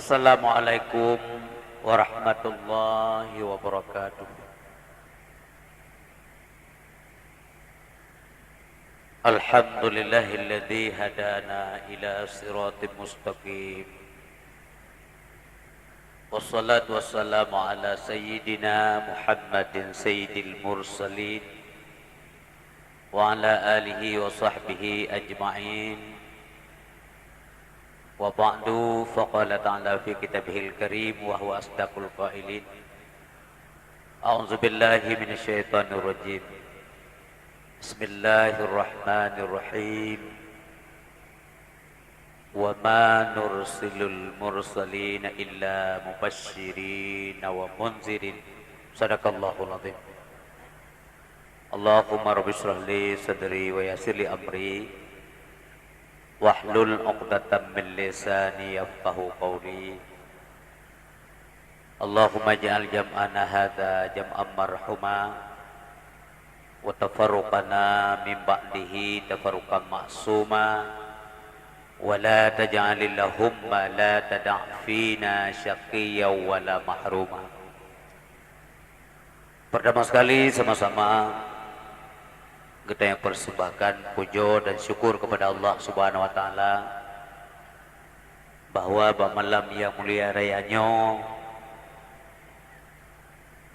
Assalamualaikum warahmatullahi wabarakatuh. Alhamdulillahilladzi hadana ila siratim mustaqim. Wassalatu wassalamu ala sayyidina Muhammadin sayyidil mursalin wa ala alihi wa sahbihi ajma'in. Wa ba'du faqala ta'ala fi kitabihil karim wa huwa asdaqul qailin. A'udzu billahi minasyaitonir rajim. Bismillahirrahmanirrahim. Wa ma nursilul mursalina illa mubasysyirin wa munzirin. Shadaqallahul azim. Allahumma rabbi shrah li sadri wa yassir li amri wahlul 'uqdatam min lisani yafqahu qawli. Allahumma ij'al jam'ana hadza jam'an marhuma wa tafarruqana min ba'dihi tafarruqan ma'suma wa la taj'alil lahumma la tada' fina syaqiyyan wa la mahruma. Pertama sekali sama-sama kita yang persembahkan puja dan syukur kepada Allah Subhanahu wa taala bahwa malam yang mulia rayanya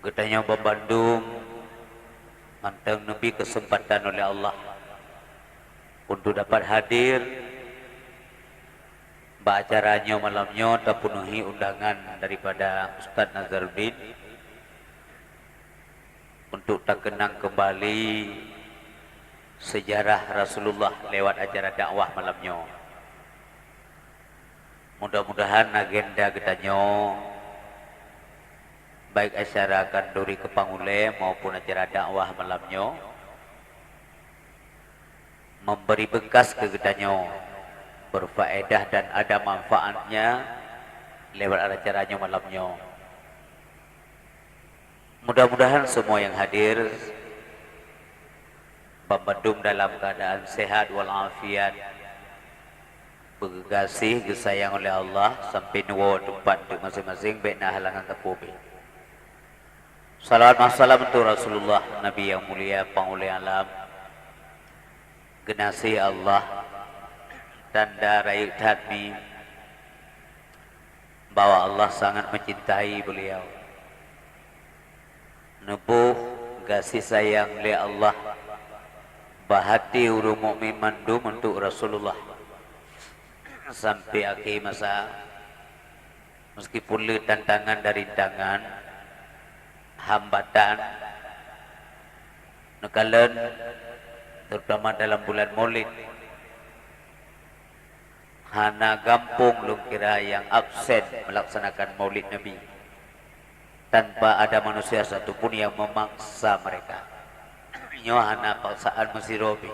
kita yang Bandung mantang nebi kesempatan oleh Allah untuk dapat hadir acaranya malamnya terpenuhi undangan daripada Ustaz Nazaruddin untuk tak kenang kembali sejarah Rasulullah lewat acara dakwah malamnya. Mudah-mudahan agenda kitanya baik acara kanduri kepangule maupun acara dakwah malamnya memberi bekas ke kitanya, berfaedah dan ada manfaatnya lewat acaranya malamnya. Mudah-mudahan semua yang hadir Bandung dalam keadaan sehat walafiat, berkasih disayang oleh Allah sampai nuwa tempat untuk masing-masing bina halangan tapubi. Salawat wassalam untuk Rasulullah Nabi yang mulia panguli alam, genasi Allah tanda raih hadmi bahwa Allah sangat mencintai beliau. Nebuh kasih sayang oleh Allah bahati urung mukmin mandum untuk Rasulullah sampai akhir masa, meskipun le tantangan dari tangan hambatan nekalan terutama dalam bulan Maulid hana gampung lung kira yang absen melaksanakan Maulid Nabi tanpa ada manusia satupun yang memaksa mereka. Hana paksaan mesirobi,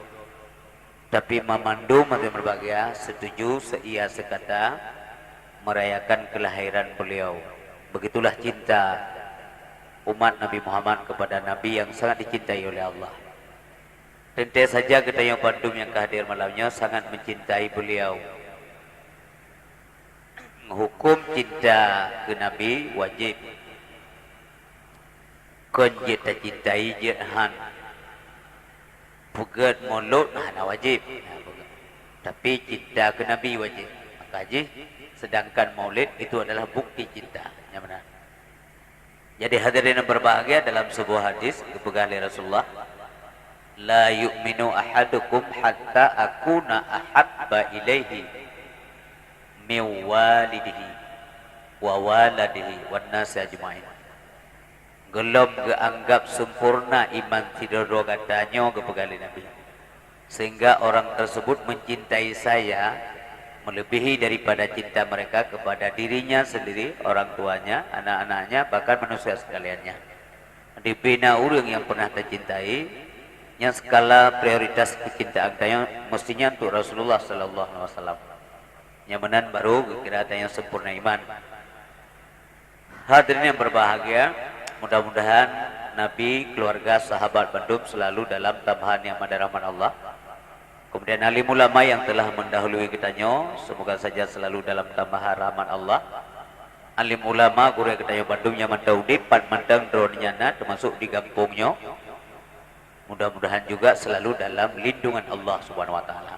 tapi memandu mati berbahagia setuju seia sekata merayakan kelahiran beliau. Begitulah cinta umat Nabi Muhammad kepada Nabi yang sangat dicintai oleh Allah. Tentu saja kita yang Bandung yang kehadir malamnya sangat mencintai beliau. Hukum cinta ke Nabi wajib. Konjita cintai jehan bukan mulut hana wajib, tapi cinta ke Nabi wajib. Maka sedangkan maulid itu adalah bukti cinta yang benar. Jadi hadirin yang berbahagia, dalam sebuah hadis dipegang oleh Rasulullah, la yu'minu ahadukum hatta akuna ahabba ilaihi min walidihi wa waladihi wan nasi ajma'in. Gelom keanggap sempurna iman tidak katanya kepegali Nabi, sehingga orang tersebut mencintai saya melebihi daripada cinta mereka kepada dirinya sendiri, orang tuanya, anak-anaknya, bahkan manusia sekaliannya. Dibina orang yang pernah tercintai, yang skala prioritas kecintaan tanya mestinya untuk Rasulullah sallallahu alaihi wasallam. Yang benar baru kira yang sempurna iman. Hadirin yang berbahagia, mudah-mudahan Nabi, keluarga, sahabat Bandung selalu dalam tambahan yang ada rahmat Allah. Kemudian alim ulama yang telah mendahului kitanya, semoga saja selalu dalam tambahan rahmat Allah. alim ulama gure ketayo Bandung yang mandau depan mandang dronnya termasuk di kampungnya. Mudah-mudahan juga selalu dalam lindungan Allah Subhanahu wa taala.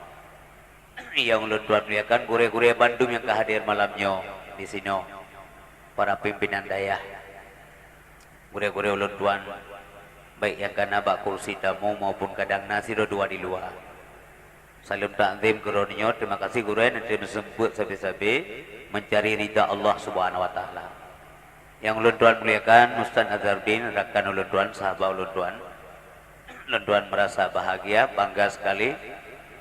Yang ulun tuan muliakan gure-gure Bandung yang kehadir malamnya di sini. Para pimpinan daya. Gure-gure ulun tuan baik yang kana bak kursi tamu maupun kadang nasi dua di luar. Salam takzim keronyo, terima kasih guru nanti mesemput sabi-sabi mencari ridha Allah Subhanahu wa taala. Yang ulun tuan muliakan Ustaz Azhardin, rakan ulun tuan, sahabat ulun tuan. Ulun tuan merasa bahagia, bangga sekali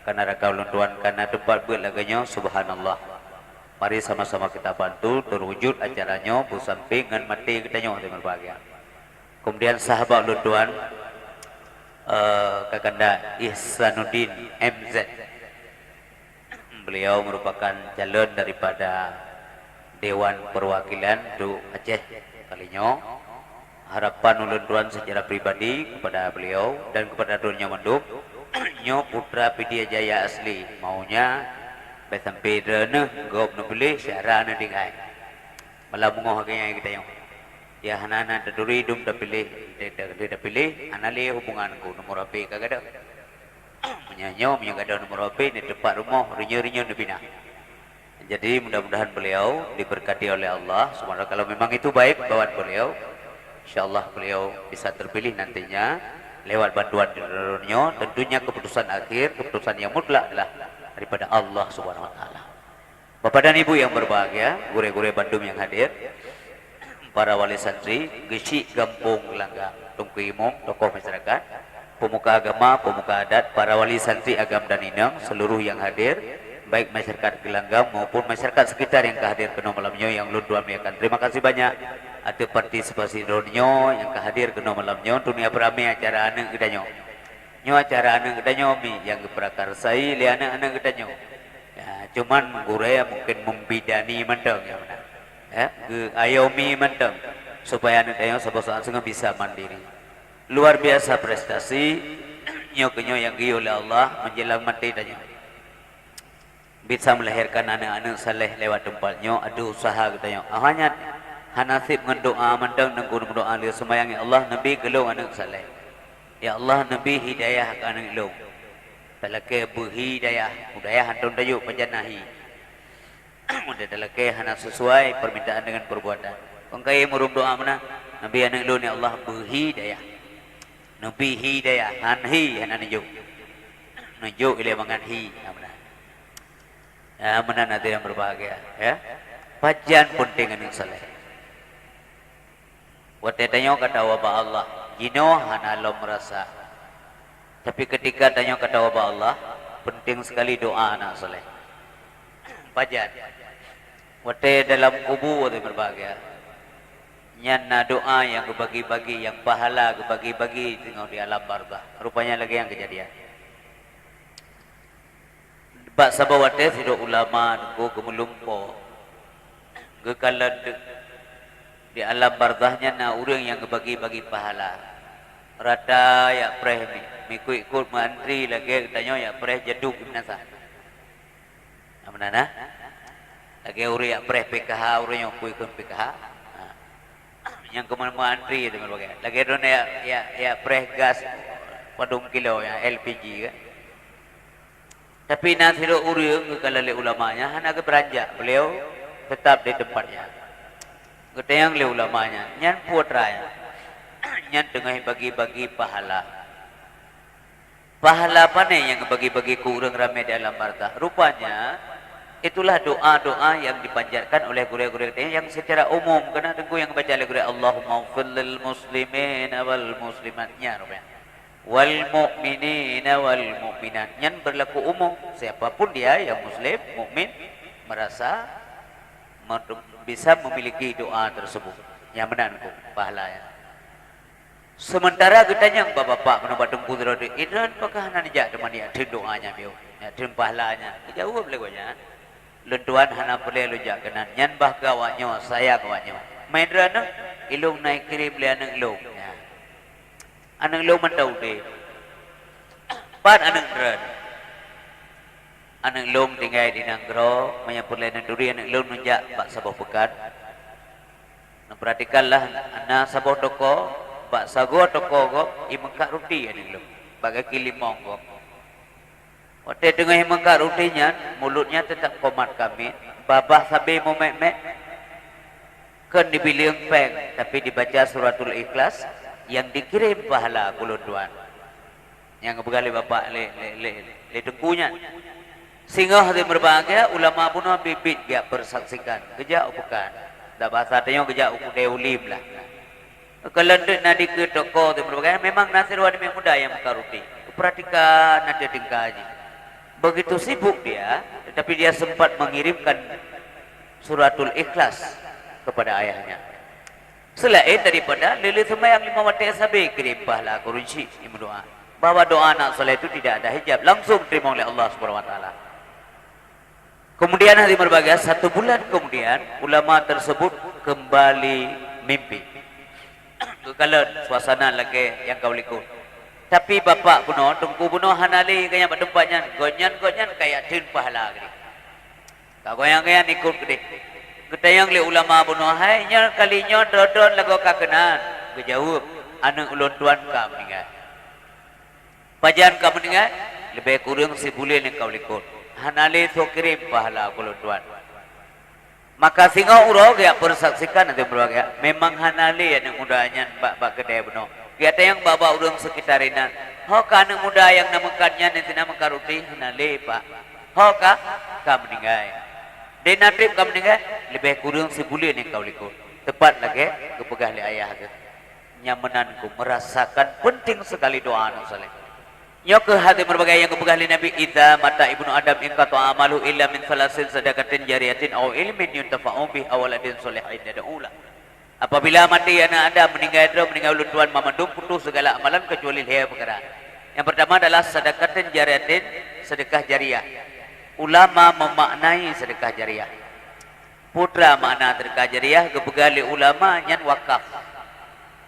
karena rakan ulun tuan karena tempat buat laganya subhanallah. Mari sama-sama kita bantu terwujud acaranya bu samping dengan mati kita nyoh berbahagia. Kemudian sahabat ulun tuan Kakanda Ihsanuddin MZ, beliau merupakan calon daripada Dewan Perwakilan Du Aceh kalinya. Harapan ulun tuan secara pribadi kepada beliau dan kepada dunia menduk nyo putra Pidia Jaya asli maunya sampai rene gop no pilih syara ne dingai malam mengoh kaya kita yang ya hanana taduri dum da pilih da pilih anali hubunganku nomor HP kagada menyanyo menyagada nomor HP di depan rumah rinyo-rinyo nebina. Jadi mudah-mudahan beliau diberkati oleh Allah subhanahu. Kalau memang itu baik buat beliau, insyaallah beliau bisa terpilih nantinya lewat bantuan dunia. Tentunya keputusan akhir, keputusan yang mutlak adalah daripada Allah subhanahu wa taala. Bapak dan Ibu yang berbahagia, gure-gure Bandung yang hadir, para wali santri, gesik kampung Gelanggang, tungku imam, tokoh masyarakat, pemuka agama, pemuka adat, para wali santri agam dan inang, seluruh yang hadir, baik masyarakat Gelanggang maupun masyarakat sekitar yang kehadir ke malamnya yang ulun tuan muliakan. Terima kasih banyak atas partisipasi dunia yang kehadir ke malamnya. Dunia beramai acara anak kedanyo. Nyo acara anak kedanyo mi yang keprakarsai li anak-anak kedanyo. Ya, cuman gure mungkin membidani mentang ya benar. Ya, ayomi mentang supaya anak kedanyo sebab bisa mandiri. Luar biasa prestasi nyo kenyo yang gi oleh Allah menjelang mati danyo. Bisa melahirkan anak-anak saleh lewat tempatnya, ada usaha katanya. Hanya hanasib mendoa mentang nengku doa dia sembahyang ya Allah Nabi gelung anak saleh. Ya Allah Nabi hidayah ke anak gelung. Talake berhidayah, hidayah hantun dayu pajanahi. Mudah talake hana sesuai permintaan dengan perbuatan. Bangkai murum doa mana? Nabi anak gelung ya Allah berhidayah. Nabi hidayah, hanhi hana nijuk. Nijuk ile manganhi amna. Ya, mana nanti yang berbahagia, ya. Pajan penting yang saleh. Waktu tanya kata wabah Allah, jino hana lo merasa. Tapi ketika tanya kata wabah Allah, penting sekali doa anak saleh. Pajan. Waktu dalam kubu waktu berbahagia. Nyana doa yang kebagi-bagi, yang pahala kebagi-bagi tengok di alam barzah. Rupanya lagi yang kejadian. Bak sabawate sido ulama ko kemelumpo gekalan di alam barzahnya na urang yang bagi-bagi pahala rata ya preh mi ikut mantri lagi tanya ya preh jeduk binasa amana lagi uri ya preh PKH urang yang ikut PKH yang keman mantri itu berbagai lagi don ya preh gas padung kilo ya LPG kan. Tapi nasiru uriung kekalale ulamanya hana ke beranjak beliau tetap di tempatnya. Ketayang le ulamanya nyan putranya nyan tengah bagi-bagi pahala. Pahala apa nih yang bagi-bagi ku urang ramai di alam barzah? Rupanya itulah doa-doa yang dipanjatkan oleh guru-guru yang secara umum kena tengku yang baca oleh guru Allahumma ighfir lil muslimin wal muslimatnya rupanya. Wal mu'minina wal mu'minat yang berlaku umum siapapun dia yang muslim mukmin merasa bisa memiliki doa tersebut yang menanku pahalanya. Sementara katanya bapak-bapak menempat tengku terode itu apakah hana dijak teman dia den doanya biu ya den pahalanya jauh boleh gonya lentuan hana boleh lujak kenan nyan bah kawanyo saya kawanyo main rana ilung naik kiri beli anak ilung anang lo mentau de pan anang dran anang lo tinggal di nanggro menyapur lain duri anang lo nunjak bak sabah pekan Perhatikanlah ana saboh toko, bak sago toko go, imengkak roti ani lo. Bagai kilimong go. Waktu tengah imengkak rotinya, mulutnya tetap komat kami. Babah sabi memek-mek. Kan dibilang peng, tapi dibaca suratul ikhlas yang dikirim pahala kulunduan. Yang bergali bapak le dengkunya. Sehingga hati berbahagia ulama bunuh bibit dia bersaksikan. Gejak bukan. Dah bahasa tanya gejak uku deulim lah. Kalau nadi ke toko tu berbagai memang nasir wadi muda yang mengkaruti. Perhatikan nanti tingkaji. Begitu sibuk dia, tetapi dia sempat mengirimkan suratul ikhlas kepada ayahnya. Selain daripada lili sembahyang 5 waktu sabi kirim pahala kurunci ini berdoa. Bahwa doa anak soleh itu tidak ada hijab, langsung terima oleh Allah Subhanahu wa taala. Kemudian hari berbahagia 1 bulan kemudian ulama tersebut kembali mimpi. Kalau suasana lagi yang kau likut. Tapi bapak bunuh, tunggu bunuh hanali kayak tempatnya gonyan kayak tin pahala gini. Kau goyang ikut gede. Kita yang le ulama bunuh hai nya kalinya dodon lagu kakenan. Kejawab anak ulun tuan kau meninggal. Pajan kau meninggal lebih kurang sebulan yang kau likut. Hanali so kirim pahala ulun tuan. Maka singa urang dia persaksikan nanti berbagai. Memang hanali yang mudanya bak kedai bunuh. Kita yang bawa urang sekitar ini. Hoka anak muda yang namakannya nanti nama karuti hanali pak. Hoka kau meninggal. Dan nanti kau meninggal lebih kurang sebulan yang kau likut. Tepat lagi kepegah li ayah ke. Nyamananku merasakan penting sekali doa anu saleh. Nyo ke hati berbagai yang kepegah li Nabi idza mata ibnu Adam in qata amalu illa min salasin sadaqatin jariyatin aw ilmin yuntafa'u bih aw waladin sholihin yad'ula. Apabila mati anak Adam meninggal ulun tuan mamandung putus segala amalan kecuali lihat perkara. Yang pertama adalah sadaqatin jariyatin, sedekah jariah. Ulama memaknai sedekah jariah. Putra makna sedekah jariah kebegali ulama nyan wakaf.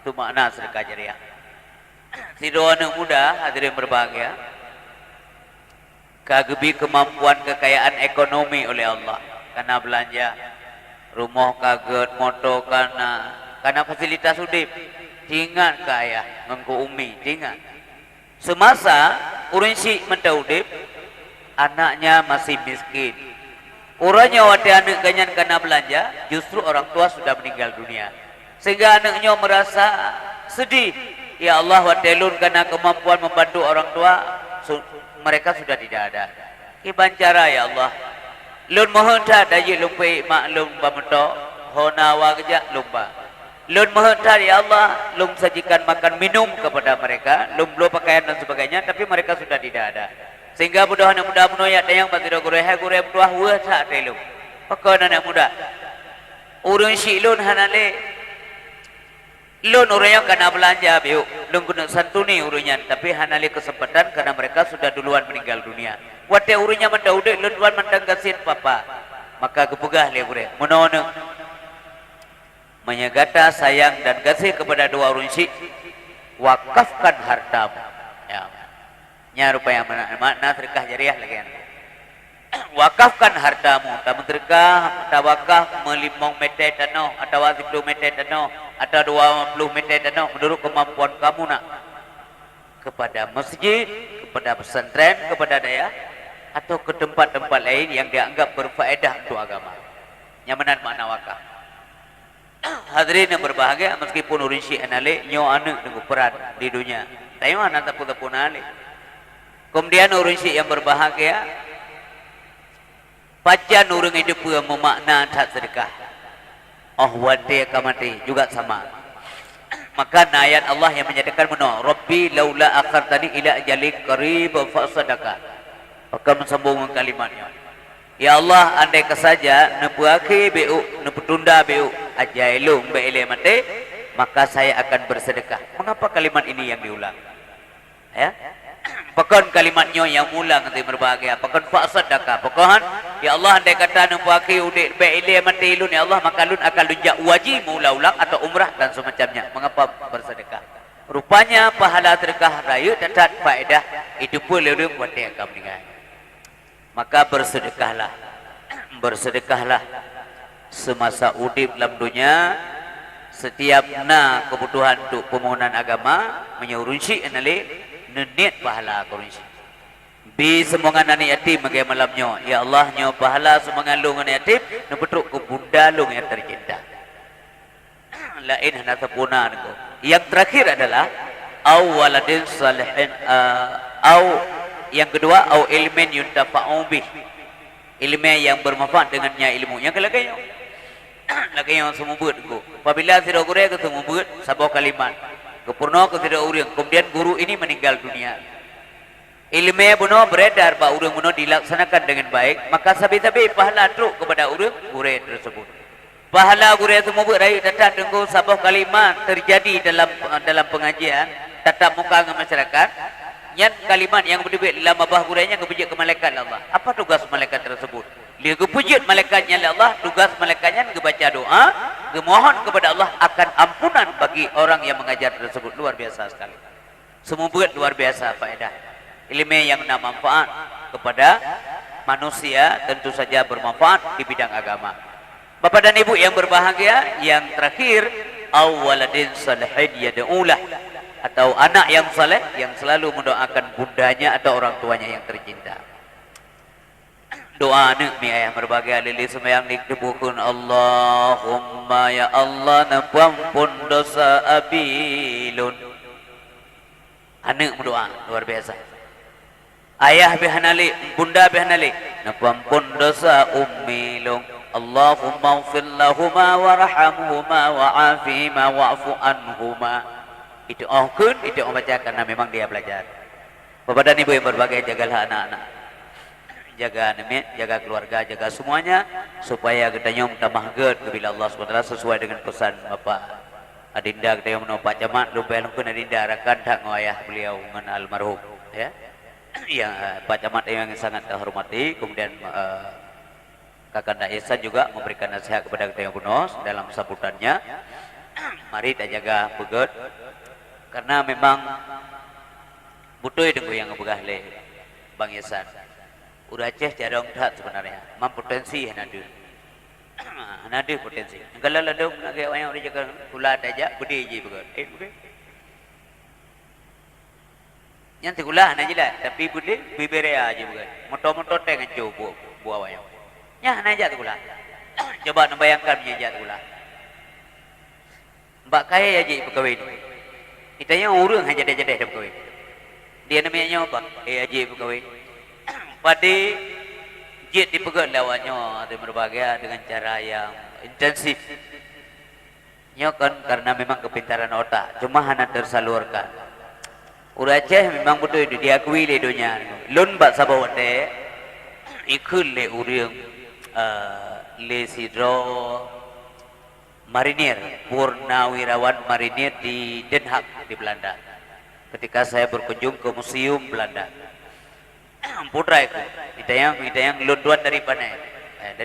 Itu makna sedekah jariah. Si doa anak muda hadirin berbahagia. Kagebi kemampuan kekayaan ekonomi oleh Allah. Karena belanja rumah kaget, motor karena fasilitas hidup. Tinggal ke ayah, ngengku umi, tinggal. Semasa urun si mentaudik anaknya masih miskin. Orangnya waktu anak ganyan kena belanja, justru orang tua sudah meninggal dunia. Sehingga anaknya merasa sedih. Ya Allah, waktu lun kena kemampuan membantu orang tua, mereka sudah tidak ada. Iban cara ya Allah. Lun mohon tak daji lumpai maklum bamento, honawa kejak lumba. Lun mohon tak ya Allah, lum sajikan makan minum kepada mereka, lum belum pakaian dan sebagainya, tapi mereka sudah tidak ada. Sehingga mudah anak muda menuyak yang bagi gureh buah wah tak telu. Pakai anak muda. Urun si lun hanale. Lun orang yang kena belanja biu. Lun kena santuni urunnya. Tapi hanale kesempatan karena mereka sudah duluan meninggal dunia. Wate urunnya mendaudik lun tuan mendanggasin papa. Maka kepegah le gureh. Menolong. Menyegata sayang dan kasih kepada dua urun si. Wakafkan hartamu. Ya. Nya rupanya makna sedekah jariah lagi. Wakafkan hartamu, tamu sedekah, tawakaf melimong meter tanah, atau 10 meter tanah, atau 20 meter tanah menurut kemampuan kamu nak kepada masjid, kepada pesantren, kepada daya, atau ke tempat-tempat lain yang dianggap berfaedah untuk agama. Nyamanan makna wakaf. Hadirin yang berbahagia, meskipun urun si anale nyo anak dengan peran di dunia. Tayo anak tapu-tapu nale. Kemudian urun si yang berbahagia, pajan urun hidup yang memakna tak sedekah. Oh wate kamati juga sama. Maka ayat Allah yang menyatakan mana? Rabbi laula akhartani ila ajalin qarib fa sadaqah. Maka mensambung kalimatnya. Ya Allah, andai kesaja nepuaki beu, neputunda beu ajailung beile mate, maka saya akan bersedekah. Mengapa kalimat ini yang diulang? Ya? Pekan kalimatnya yang mulang nanti berbahagia. Pekan fa'sadaka. Pekan ya Allah andai kata numpaki udik be'ilih mati ilun ya Allah maka lun akan lunjak wajib ulang atau umrah dan semacamnya. Mengapa bersedekah? Rupanya pahala sedekah raya tetap faedah itu pun lebih buat dia akan meninggal. Maka bersedekahlah. Bersedekahlah semasa udip dalam dunia setiap kebutuhan untuk pembangunan agama menyurusi anale niat pahala kurunsi bi semongan anak yatim magai malamnya ya Allah nyo pahala semongan lung anak yatim nu petruk ke bunda lung yang tercinta lain hana sempurna niku yang terakhir adalah awaladin salihin au yang kedua au ilmin yuntafa'u bih ilmu yang bermanfaat dengannya ilmu yang kelakanya lagi yang semua buat ku. Apabila tidak guru ke semua buat sebuah kalimat. Kepurna ke tidak urang. Kemudian guru ini meninggal dunia. Ilmu buno beredar pak urang buno dilaksanakan dengan baik. Maka sabi-sabi pahala truk kepada urang guru tersebut. Pahala guru semua buat raih datang tunggu sebuah kalimat terjadi dalam pengajian tatap muka dengan masyarakat. Yang kalimat yang berdebit dalam abah guranya kepujian ke malaikat Allah. Apa tugas malaikat tersebut? Dia kepujian malaikatnya Allah, tugas malaikatnya kebaca doa, memohon kepada Allah akan ampunan bagi orang yang mengajar tersebut. Luar biasa sekali. Semua buat luar biasa faedah. Ilmu yang bermanfaat kepada manusia tentu saja bermanfaat di bidang agama. Bapak dan Ibu yang berbahagia, yang terakhir awaladin salihin yad'ulah atau anak yang saleh yang selalu mendoakan bundanya atau orang tuanya yang tercinta. Doa nak mi ayah berbagai lili sembahyang dikebukun Allahumma ya Allah nampampun dosa abilun. Anak berdoa luar biasa. Ayah bihanali, bunda bihanali nampampun dosa ummilung. Allahumma ighfir lahuma warhamhuma wa'afihima wa'fu anhuma. Itu ohkun, itu baca karena memang dia belajar. Bapak dan Ibu yang berbagai, jagalah anak-anak. Jaga anak, jaga keluarga, jaga semuanya supaya kita nyom tambah ged bila Allah SWT sesuai dengan pesan Bapak Adinda kita yang menopak camat lupa yang Adinda arakan tak ngayah beliau dengan almarhum ya. Yang Pak Camat yang sangat terhormati, kemudian Kakanda Ihsan juga memberikan nasihat kepada kita yang bunos dalam sambutannya. Mari kita jaga beged karena memang butuh itu yang ngebegah le Bang Ihsan. Udah Aceh jarang tak sebenarnya, mampu potensi nadu, nadu potensi. Kalau ladung nak kaya orang orang jaga kulat aja, budi je betul. Budi. Yang tikulah nak jelas, tapi budi biberea aja betul. Motor-motor tengah jauh buah wayang. Nyah nak aja tikulah. Coba nambayangkan punya aja tikulah. Mbak kaya aja pegawai ini. Kita yang urang aja jadi pegawai. Dia namanya apa? Aja pegawai. Pada jid dipegat lawannya ada berbagai dengan cara yang intensif. Nyokan karena memang kepintaran otak, cuma hanya tersalurkan. Urang Aceh memang betul itu diakui le dunia. Lun bak sabawate ikut le urang le sidro marinir purnawirawan marinir di Den Haag di Belanda. Ketika saya berkunjung ke museum Belanda. Putra itu, kita yang lunduan dari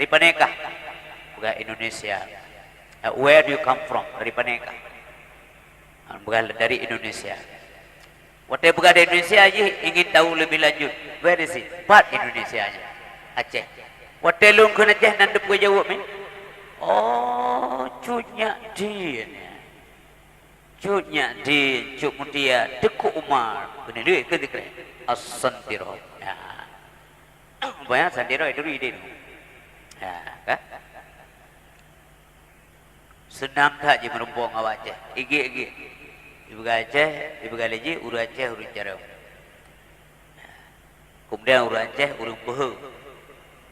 Panekah, bukan Indonesia. Where do you come from? Dari Panekah, bukan dari Indonesia. Waktu bukan dari Indonesia aja ingin tahu lebih lanjut. Where is it? Part Indonesia nya, Aceh. Waktu lu ke Aceh nanti boleh jawab ni. Oh, cutnya din, cuk mutia, Teku Umar, benar dia ke dikira As-Santiro. Banyak santiro itu ide. Ya, kan? Senang tak je merumpung awak Aceh. Igi. Ibu Aceh, ibu Galeji, uru Aceh, uru Carau. Kemudian uru Aceh, uru Behu.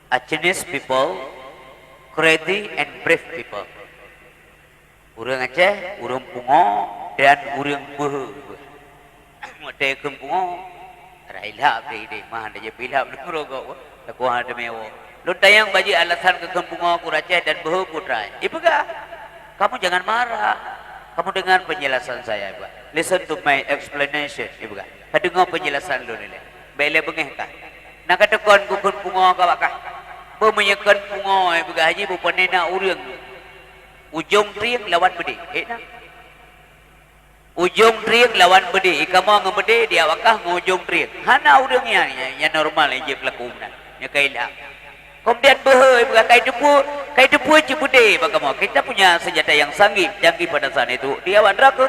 Acehese people, crazy and brave people. Urang Aceh, urang Pungo dan urang Behu. Mate Pungo Railhab ide mah dia pilhab nurogok aku ada mewo lu tayang baji alasan ke Kampungo Aceh dan Behu putra ibuga kamu jangan marah kamu dengar penjelasan saya ibu listen to my explanation ibuga dengar penjelasan lu ni bele bengeh kah nak katekon ku Kampungo ka bakah pemenyekan Pungo ibuga haji bu panena urang ujung triang lawan bedi nak ujung triang lawan bedi ikamu ngebedi dia wakah ngujung triang hana udangnya yang normal aja pelaku nya kaila Kemudian behoi kai depu cibude bagaimana kita punya senjata yang canggih pada saat itu. Dia wandraku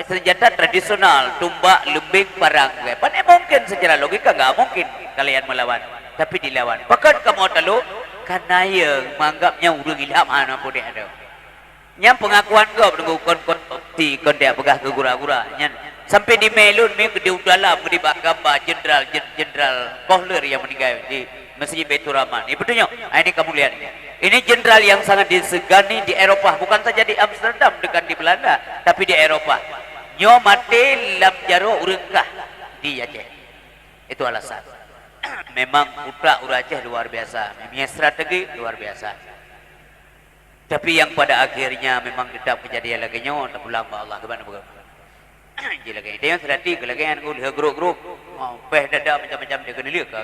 senjata tradisional, tumbak, lembing, parang. Pan mungkin secara logika enggak mungkin kalian melawan, tapi dilawan. Bahkan kamu tahu karena yang menganggapnya urang ilham ana pun dia ada. Nyam pengakuan kau menunggu konti dia pegah ke gura-gura. Sampai di Melun di dalam di gambar jenderal Kohler yang meninggal di Masjid Baitur Rahman. Ini betulnya. Ini kamu lihat. Ini jenderal yang sangat disegani di Eropah, bukan saja di Amsterdam dekat di Belanda, tapi di Eropah. Nyo mati lam jaro urengkah di Aceh. Itu alasan. Memang putra Aceh luar biasa, mempunyai strategi luar biasa. Tapi yang pada akhirnya memang tetap kejadian lagi nyo, tak pulang ke Allah ke mana bukan. Jadi lagi dia yang strategi lagi yang lihat grup-grup, mau peh dada macam-macam dia kena lihat ke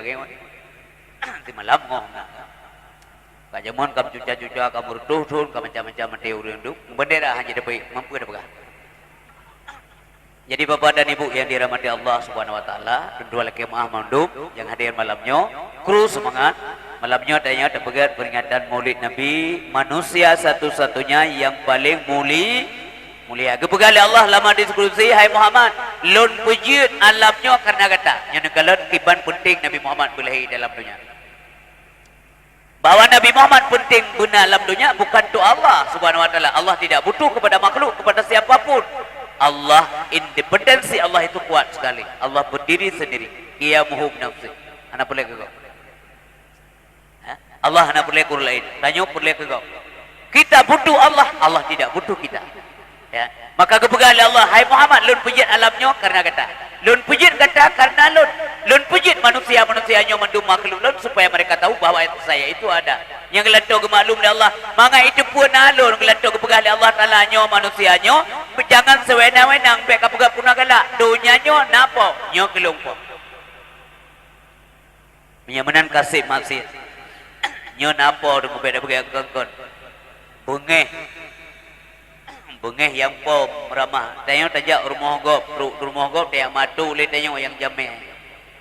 di malam ngong nak. Kajamun kamu cuca-cuca, kamu rutuh-rutuh, kamu macam-macam dia urang duk. Bendera hanya dapat mampu dah pegang. Jadi Bapak dan Ibu yang dirahmati Allah Subhanahu wa taala, dua laki maaf mandum yang hadir malamnya, kru semangat. Malamnya adanya terpegat peringatan Maulid Nabi, manusia satu-satunya yang paling mulia. Kepegali Allah lama diskusi, hai Muhammad, lon pujud alamnya karena kata, yang kalau kiban penting Nabi Muhammad berlahir dalam dunia. Bahwa Nabi Muhammad penting guna alam dunia bukan untuk Allah Subhanahu wa taala. Allah tidak butuh kepada makhluk, kepada siapapun. Allah independensi Allah itu kuat sekali. Allah berdiri sendiri. Qiyamuhu binafsi. Anak boleh ke kau? Allah anak boleh ke lain. Tanya boleh ke kau? Kita butuh Allah, Allah tidak butuh kita. Ya. Maka kepegang Allah, hai Muhammad, lun pujit alamnya karena kata. Lun pujit kata karena lun pujit manusia-manusianya mendum makhluk lun supaya mereka tahu bahawa saya itu ada. Yang gelantung ke maklum Allah, maka itu pun alun gelantung kepegang Allah Taala nyo manusianya, jangan sewenang-wenang baik kapega punah galak. Dunyanya napa? Nyo kelumpuh. Menyamanan kasih masih. Nyo napa dengan beda-beda kongkon. Bengeh yang pom ramah. Tanya tajak rumah gop dia matu le tanya yang jameh.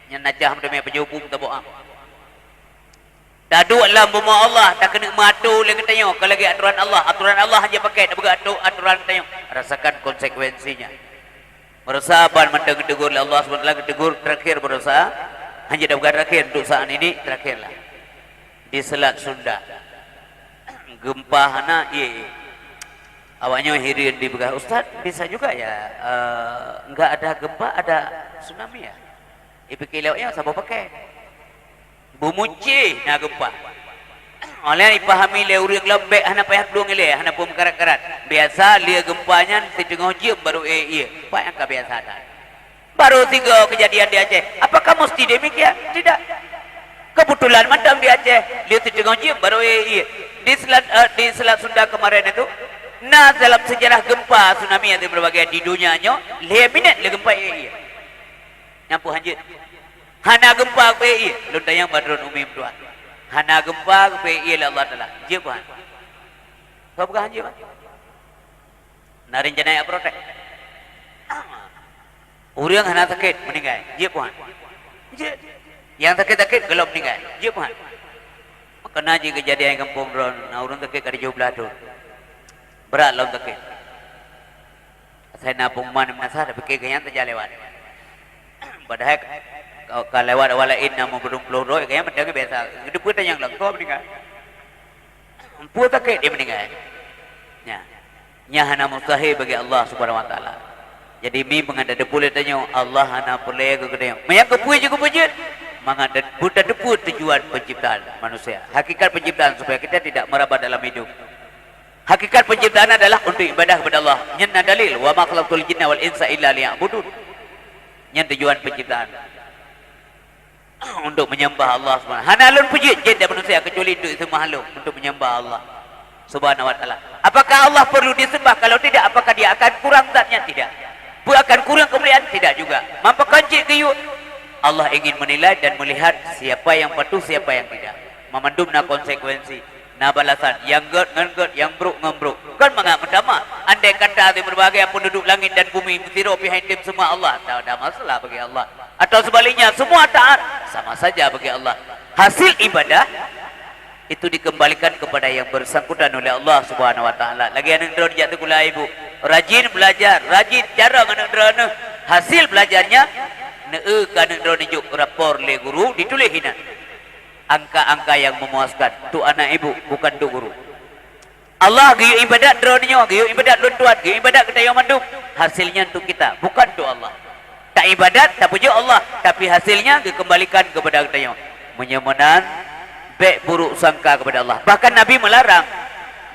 Yang najah demi penjubung tabuam. Dadu alam buma Allah tak kena matu le tanya kalau lagi aturan Allah hanya pakai tak buka aturan tanya. Rasakan konsekuensinya. Bersabar mentang tegur Allah SWT tegur terakhir berusaha hanya dah bukan terakhir untuk saat ini terakhirlah. Di Selat Sunda. Gempa hana awaknya hirin di bekas Ustaz bisa juga ya enggak ada gempa ada tsunami ya ipikilaunya siapa pakai bumuci na gempa oleh dipahami le urang lembek hana payah dulu ngele hana pun karat-karat biasa lia gempanya di tengah jam baru pak yang biasa ada baru 3 kejadian di Aceh apakah mesti demikian tidak kebetulan macam di Aceh lia di tengah jam baru di Selat Sunda kemarin itu. Nah dalam sejarah gempa tsunami yang berbagai di dunianya, 5 minit le gempa Nyampu hanjit. Hana gempa ke lunta yang badrun umim tuan. Hana gempa ke Allah Taala. Je Tuhan. Kau bukan hanjit Pak. Narin jenayah protek. Urang hana sakit meninggal. Je Tuhan. Je. Yang sakit-sakit gelap meninggal. Je Tuhan. Kena je kejadian kampung ron, urang sakit kada jauh belah tu. Berat lawan takik. Saya nak pengumuman menasah tapi kayaknya terjadi lewat. Padahal kalau lewat awal lain nama belum peluru, kayaknya mendengar biasa. Itu pun yang langkau meninggal. Empu takik dia meninggal. Nya hana mustahil bagi Allah Subhanahu Wa Taala. Jadi mi mengada depu le tanya Allah hana boleh ke kedai. Mayang kepui je kepujut. Mangada buta depu tujuan penciptaan manusia. Hakikat penciptaan supaya kita tidak meraba dalam hidup. Hakikat penciptaan adalah untuk ibadah kepada Allah. Nyen dalil wa ma khalaqtul jinna wal insa illa liya'budun. Nyen tujuan penciptaan untuk menyembah Allah Subhanahu. Hanalun puji jin dan manusia kecuali itu semua makhluk untuk menyembah Allah Subhanahu wa taala. Apakah Allah perlu disembah? Kalau tidak apakah dia akan kurang zatnya? Tidak. Akan kurang kemuliaan? Tidak juga. Mampu kancik kayu. Allah ingin menilai dan melihat siapa yang patuh siapa yang tidak. Memandumna konsekuensi. Nah balasan yang ngeget yang bruk ngembruk kan mengak mendama andai kata di berbagai penduduk langit dan bumi mutiro pihak tim semua Allah tak ada masalah bagi Allah atau sebaliknya semua taat sama saja bagi Allah hasil ibadah itu dikembalikan kepada yang bersangkutan oleh Allah Subhanahu wa taala. Lagi anak drone jatuh kula ibu. Rajin belajar, rajin cara anak drone. Hasil belajarnya nee ka anak drone juk rapor le guru ditulis hina. Angka-angka yang memuaskan tu anak ibu bukan tu guru. Allah giyu ibadat drone nyo, giyu ibadat luntuan, giyu ibadat ketayang mandum. Hasilnya untuk kita, bukan tu Allah. Tak ibadat, tak puji Allah, tapi hasilnya dikembalikan kepada ketayang. Menyemenan baik buruk sangka kepada Allah. Bahkan Nabi melarang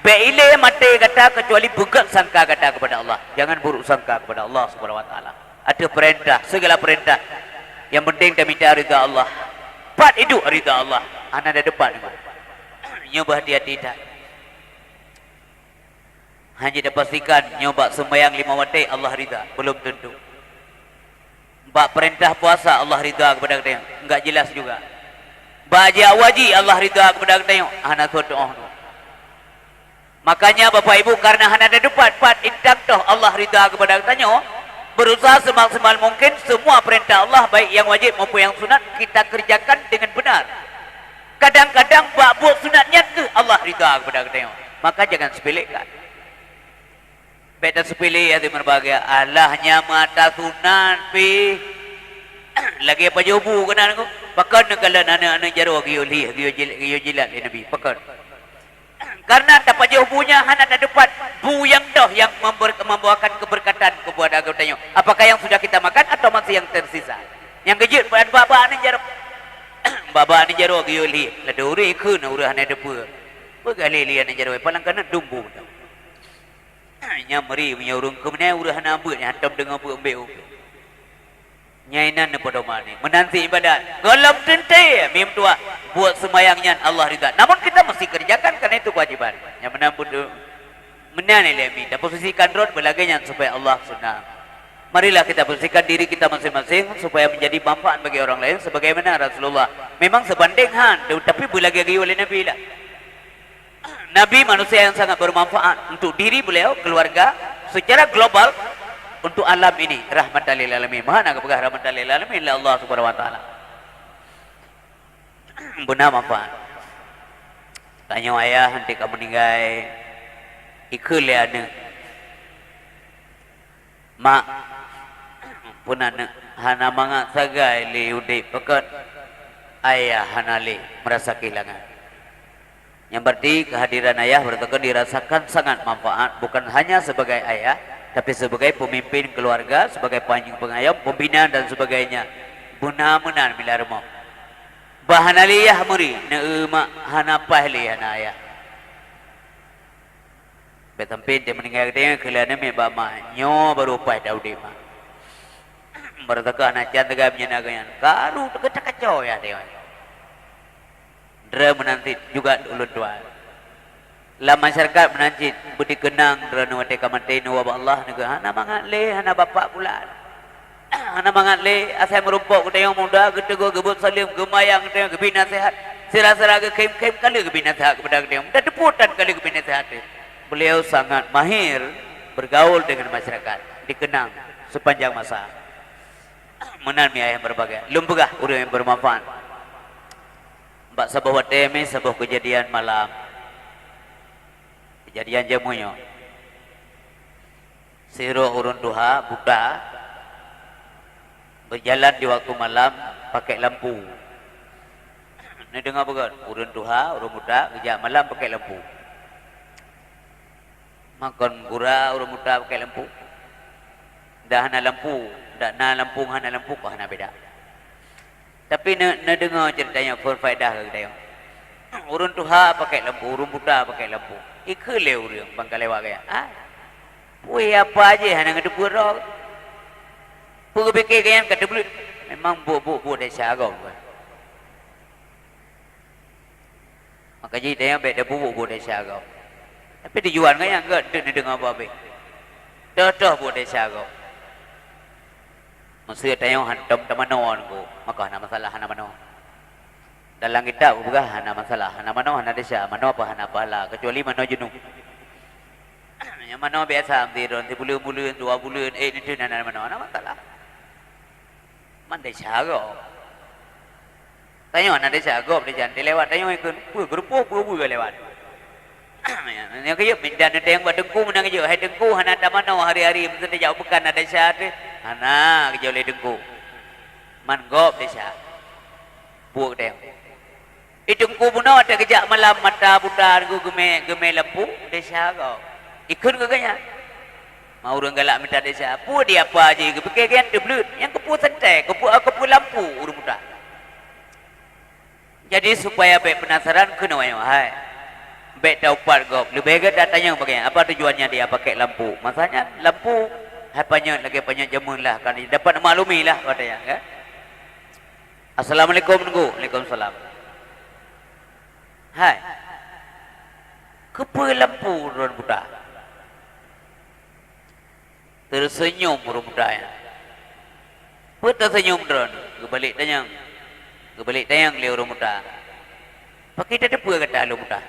baik ile mati kata kecuali bukan sangka kata kepada Allah. Jangan buruk sangka kepada Allah Subhanahu wa taala. Ada perintah, segala perintah. Yang penting kita minta ridha Allah. Pat itu ridha Allah. Anak ada depan itu. Nyoba hati-hati tak. Hanya dipastikan nyoba sembahyang 5 waktu Allah ridha, belum tentu. Bak perintah puasa Allah ridha kepada kita. Enggak jelas juga. Baca wajib Allah ridha kepada kita. Hana doa. Makanya Bapak Ibu karena hana ada depan pat indak toh Allah ridha kepada kita, berusaha semaksimal mungkin semua perintah Allah baik yang wajib maupun yang sunat kita kerjakan dengan benar. Kadang-kadang buat sunatnya ke Allah ridha kepada kita. Maka jangan sepelekan. Beda sepele ya di berbagai Allahnya mata sunat pi lagi apa jobu kena aku pakan kalau anak-anak jaro giyo jilat Nabi pakan karena dapat jobunya hana ada depan bu yang doh yang membawakan keberkatan kepada agama. Apakah yang sudah kita makan atau masih yang tersisa yang kejut pada bapa ni jaro bapa ni jaro giyo li la dore keun urah hana depa begali li hana jaro palang kana dumbu nyamri menyurung ke mana urah hana ambut hantam dengan ambek nyainan pada mana menanti ibadat golom tente mim tua buat sembahyangnya Allah ridha. Namun kita mesti kerjakan karena itu kewajiban yang menambut menani lemi dan posisikan road belagainya supaya Allah senang. Marilah kita posisikan diri kita masing-masing supaya menjadi manfaat bagi orang lain sebagaimana Rasulullah memang sebanding tapi belagi oleh Nabi lah. Nabi manusia yang sangat bermanfaat untuk diri beliau, keluarga, secara global untuk alam ini rahmatan lil alamin. Mana kepegah rahmatan lil alamin la Allah Subhanahu wa taala. Benar manfaat. Tanya ayah nanti kamu meninggal ikul ya ane. Mak pun ane hana mangat sagai li udip pekat ayah hana li merasa kehilangan. Yang berarti kehadiran ayah berarti dirasakan sangat manfaat bukan hanya sebagai ayah tapi sebagai pemimpin keluarga, sebagai pengayom, pembina dan sebagainya. Mudah-mudahan bila rumah. Bahan aliyah muri neuma hanapah li hana ayah. Betampin dia meninggal dia kelana me bama nyo baru pai daudi ma. Berarti anak jangan menyenagayan. Karu kacau ya dia. Dera menanti juga ulun tuan. La masyarakat menanti budi kenang dera nu wate kamante nu wa Allah negara hana mangat le hana bapak pula. Hana mangat le asai merumpok kita yang muda gedego gebut salim gemayang kita yang gebina sehat. Sira-sira ke kem-kem kali gebina sehat kepada kita. Mudah deputan kali gebina sehat. Beliau sangat mahir bergaul dengan masyarakat, dikenang sepanjang masa. Menami ayah berbagai. Lumpugah urang yang bermanfaat. Mbak sebuah teme sebuah kejadian malam. Kejadian jamunya. Siro urun duha buka berjalan di waktu malam pakai lampu. Ni dengar bukan? Urun duha, urun muda kerja malam pakai lampu. Makan gura urun muda pakai lampu. Dah hana lampu, dah na lampu hana lampu kau hana beda. Tapi nak dengar ceritanya berfaedah ke kita. Urun tuha pakai lampu, urun muda pakai lampu. Ikut le urang bangka lewat kaya. Puih apa aje hana ngadu pura. Puih fikir kaya kata bulu. Memang bu desa agak. Maka jadi dia beda bu desa agak. Tapi dijual kaya enggak dengar apa-apa. Dah bu desa agak. Maksudnya tayang hantam tamanoan ko maka hana masalah hana mano dalam kita bukan hana masalah hana mano hana desa mano apa hana bala kecuali mano jenuh yang mano biasa ambil 10 bulan 2 bulan itu hana mano hana masalah man desa ko Tanya anak desa agop dia jangan lewat tanya ikut. Gerupu lewat. Yang kaya minta ada yang buat dengku menang je. Hai dengku hana tak mana hari-hari mesti dia jauh bukan ada desa tu. Hana ke jauh le dengku. Man gop desa. Buat dia. Dengku pun ada kejak malam mata buta dengku geme lampu desa kau. Ikut ke kanya. Mau orang galak minta desa. Pu dia apa aje ke pegang tu belut. Yang kepu santai, kepu lampu urung muda. Jadi supaya baik penasaran kena wahai. Baik tahu part gop. Lebih baik datanya bagaimana? Apa tujuannya dia pakai lampu? Masalahnya lampu hapanya lagi banyak jamun lah kan dapat maklumi lah katanya kan. Assalamualaikum nunggu. Waalaikumsalam. Hai. Kepu lampu urung muda. Tersenyum urung muda ya. Apa tersenyum drone? Kebalik tayang le urung muda. Pakai dah depa kata urung muda.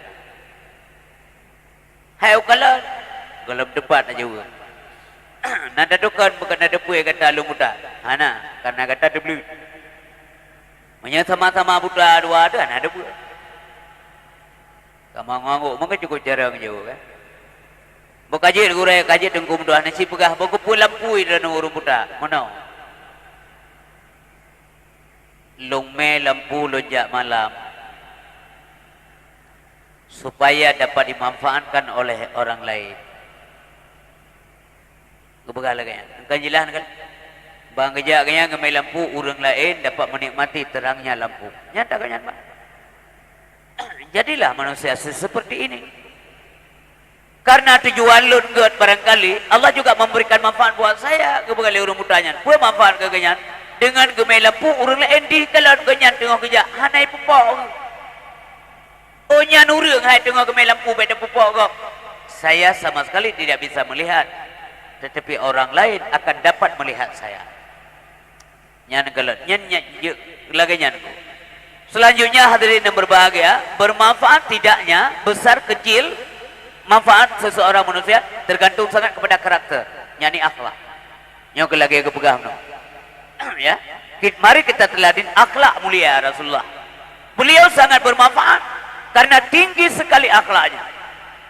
Hai ukala dalam depan aja juga. Nada dukan bukan nada depa kata urung muda. Hana karena kata deblu. Menya sama-sama buta dua ada nada depa. Kamu nganguk mungkin cukup jarang je kan. Bukaji gurai kaji tengku muda nasi pegah buku lampu dan urung muda. Mana? Lungme lampu lonjak malam supaya dapat dimanfaatkan oleh orang lain. Kebegal lagi kan jelas kan? Bang kejak kaya ngemai lampu orang lain dapat menikmati terangnya lampu. Nyata kan nyata. Jadilah manusia seperti ini. Karena tujuan lun god barangkali Allah juga memberikan manfaat buat saya kebegal urang mutanya. Buat manfaat ke kenyan dengan gemai lampu urang lain di kalau kenyan tengah kerja hanai pupok. Oh nyan urang hai tengah gemai lampu beda pupok kok. Saya sama sekali tidak bisa melihat, tetapi orang lain akan dapat melihat saya. Nyan kalau nyan lagi nyan. Selanjutnya hadirin yang berbahagia, bermanfaat tidaknya besar kecil manfaat seseorang manusia tergantung sangat kepada karakter, yakni akhlak. Yang lagi aku pegang no. Ya. Mari kita teladin akhlak mulia Rasulullah. Beliau sangat bermanfaat karena tinggi sekali akhlaknya.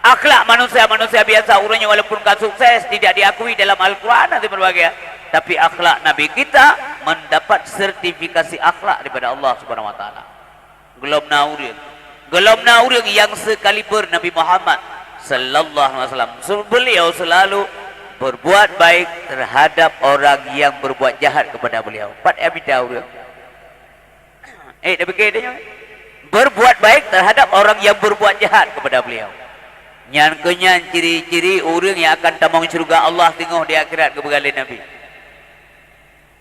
Akhlak manusia biasa urangnya walaupun kan sukses tidak diakui dalam Al-Quran nanti berbagai. Tapi akhlak Nabi kita mendapat sertifikasi akhlak daripada Allah Subhanahu Wa Taala. Gelom naurang yang sekaliber Nabi Muhammad Sallallahu Alaihi Wasallam. Beliau selalu berbuat baik terhadap orang yang berbuat jahat kepada beliau. Pat abidau. Dah begini berbuat baik terhadap orang yang berbuat jahat kepada beliau. Nyan kenyan ciri-ciri orang yang akan tamang syurga Allah tengok di akhirat kepada Nabi.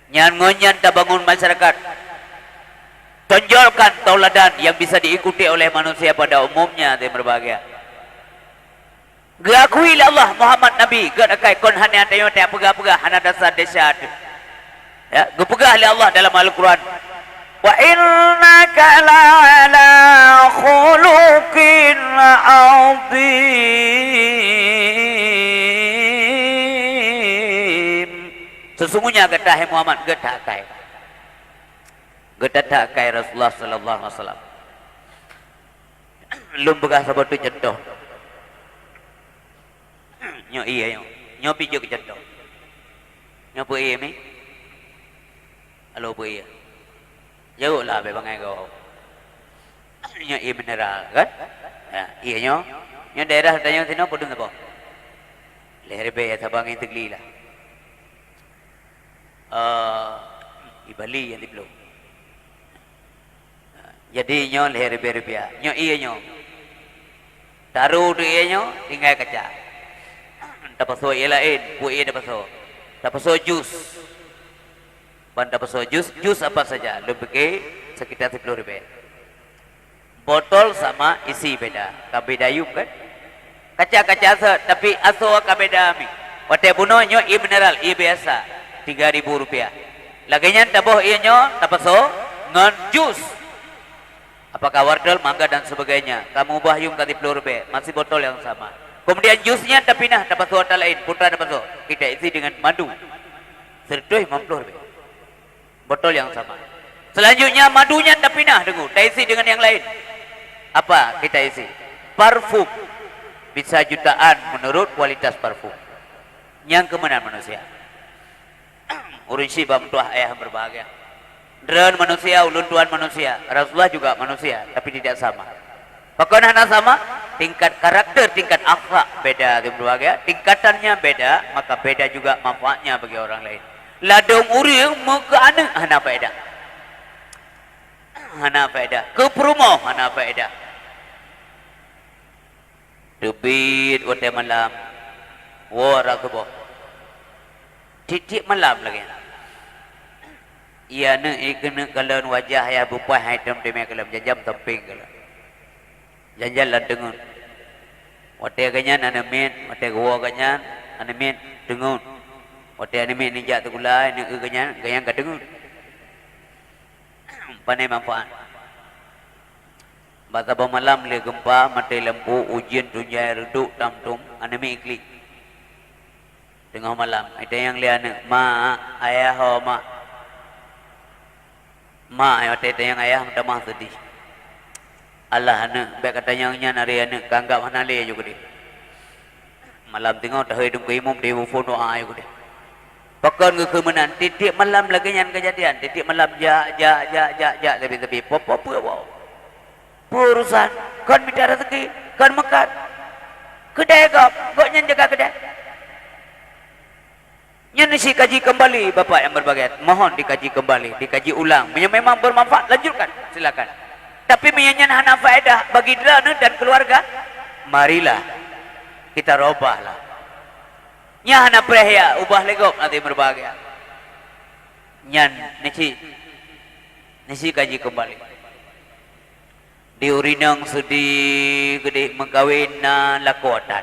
Nyan ngonyan tabangun masyarakat. Tonjolkan tauladan yang bisa diikuti oleh manusia pada umumnya dan berbahagia. Geakui Allah Muhammad Nabi geakai kon hanya tayo tak pegah-pegah hana dasar desa. Ya, gepegah oleh Allah dalam Al-Quran. Wa innaka la'ala khuluqin 'azim. Sesungguhnya getah Muhammad getakai Rasulullah sallallahu alaihi wasallam. Lum begah sabatu contoh. Nyo iya nyo pijo ke contoh. Nyo pu iya mi. Halo pu iya. Jauh lah be bangai kau. Nyo iya mineral kan? Ya, iya nyo daerah tanya sino podun apa? Leher be ya Sabang yang tegli lah. Di Bali yang di Pulau. Jadi nyo leher be rupiah. Nyo iya nyo. Taruh tu iya nyo tinggal kaca. Dapat so ia lain, bu ia dapat so jus. Ban dapat so jus apa saja, lebih sekitar 10 ribu. Botol sama isi beda, kabedayum kan? Kaca tapi aso kabeda mi. Wate buno nyo i mineral, i biasa 3.000 rupiah. Laginya taboh ia nyo dapat so ngon jus. Apakah wardel, mangga dan sebagainya. Kamu bahyum kali 10 ribu, masih botol yang sama. Kemudian jusnya tapi nah dapat suatu lain, putra dapat so. Kita isi dengan madu. Sertuh 50 ribu. Botol yang sama. Selanjutnya madunya tak pindah dengung. Tak isi dengan yang lain. Apa kita isi? Parfum. Bisa jutaan menurut kualitas parfum. Yang kemenangan manusia. Urun syibah mentuah ayah berbahagia. Dren manusia, ulun tuan manusia. Rasulullah juga manusia, tapi tidak sama. Pokoknya sama, tingkat karakter, tingkat akhlak beda. Berbahagia. Tingkatannya beda, maka beda juga manfaatnya bagi orang lain. Ladung uring muka anak, hana faedah. Hana faedah. Ke perumahan, hana faedah. Debit waktu malam. Wara ke bawah. Titik malam lagi. Ia nak ikut kalau wajah ayah bupai hitam demi kalau jam temping kalau. Jangan lah dengun. Waktu ganyan anamin, waktu gua ganyan anamin dengun. Waktu anamin ni jatuh gula, ni ganyan kat dengun. Pandai manfaat. Bahasa malam le gempa, mati lampu, ujian tunjai reduk tamtum, anamin iklik. Tengah malam, ada yang lihat ma ayah ho ma. Ma ayah ada yang ayah minta mah sedih. Allah anak, baik katanya nya nari anak kanggap mana le juga dia. Malam tengok dah hidup ke imam dia phone doa juga dia. Pakon ke kemenan titik malam lagi yang kejadian, titik malam ja tapi apa urusan kon minta rezeki, kon makan. Kedai kau nyen jaga kedai. Nyen isi kaji kembali Bapak yang berbahagia. Mohon dikaji kembali, dikaji ulang. Memang bermanfaat, lanjutkan, silakan. Tapi menyanyian hana faedah bagi dana dan keluarga, marilah kita robahlah. Nya hana prehya ubah legok nanti berbahagia. Nyan nisi kaji kembali. Di urinang sudi gede mengkawin na lakotan.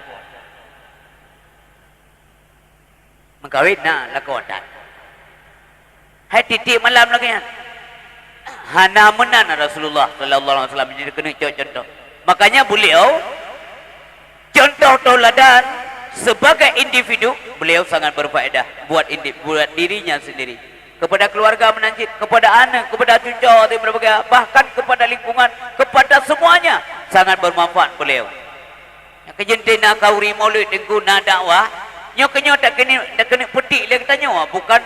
Mengkawin na lakotan. Hai titik malam lagi kan. Hana menan Rasulullah sallallahu alaihi wasallam jadi kena contoh. Makanya beliau contoh tauladan sebagai individu, beliau sangat berfaedah buat dirinya sendiri, kepada keluarga menanjit, kepada anak, kepada cucu, bahkan kepada lingkungan, kepada semuanya sangat bermanfaat beliau. Kejentina kauri maulid dengan dakwah, nyo tak kena petik dia katanya, bukan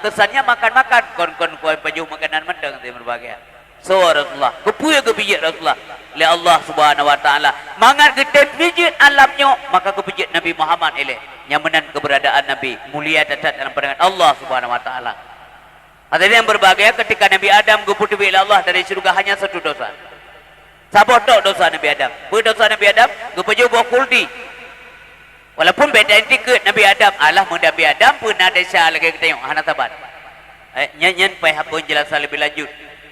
kesannya makan-makan kon baju makanan mentang dia berbahagia. So Rasulullah, kepuya kepijit Rasulullah. Oleh Allah Subhanahu wa taala, mangat kita pijit alamnya, maka kepijit Nabi Muhammad eleh. Nyamanan keberadaan Nabi mulia tetap dalam pandangan Allah Subhanahu wa taala. Hadirin yang berbahagia, ketika Nabi Adam guput oleh Allah dari surga hanya satu dosa. Sabotok dosa Nabi Adam. Dosa Nabi Adam gupaju buah kuldi. Walaupun beda etiket Nabi Adam, Allah Nabi Adam pun ada syah lagi kita tengok hana sabar. Nyanyian pai apa jelasan lebih lanjut.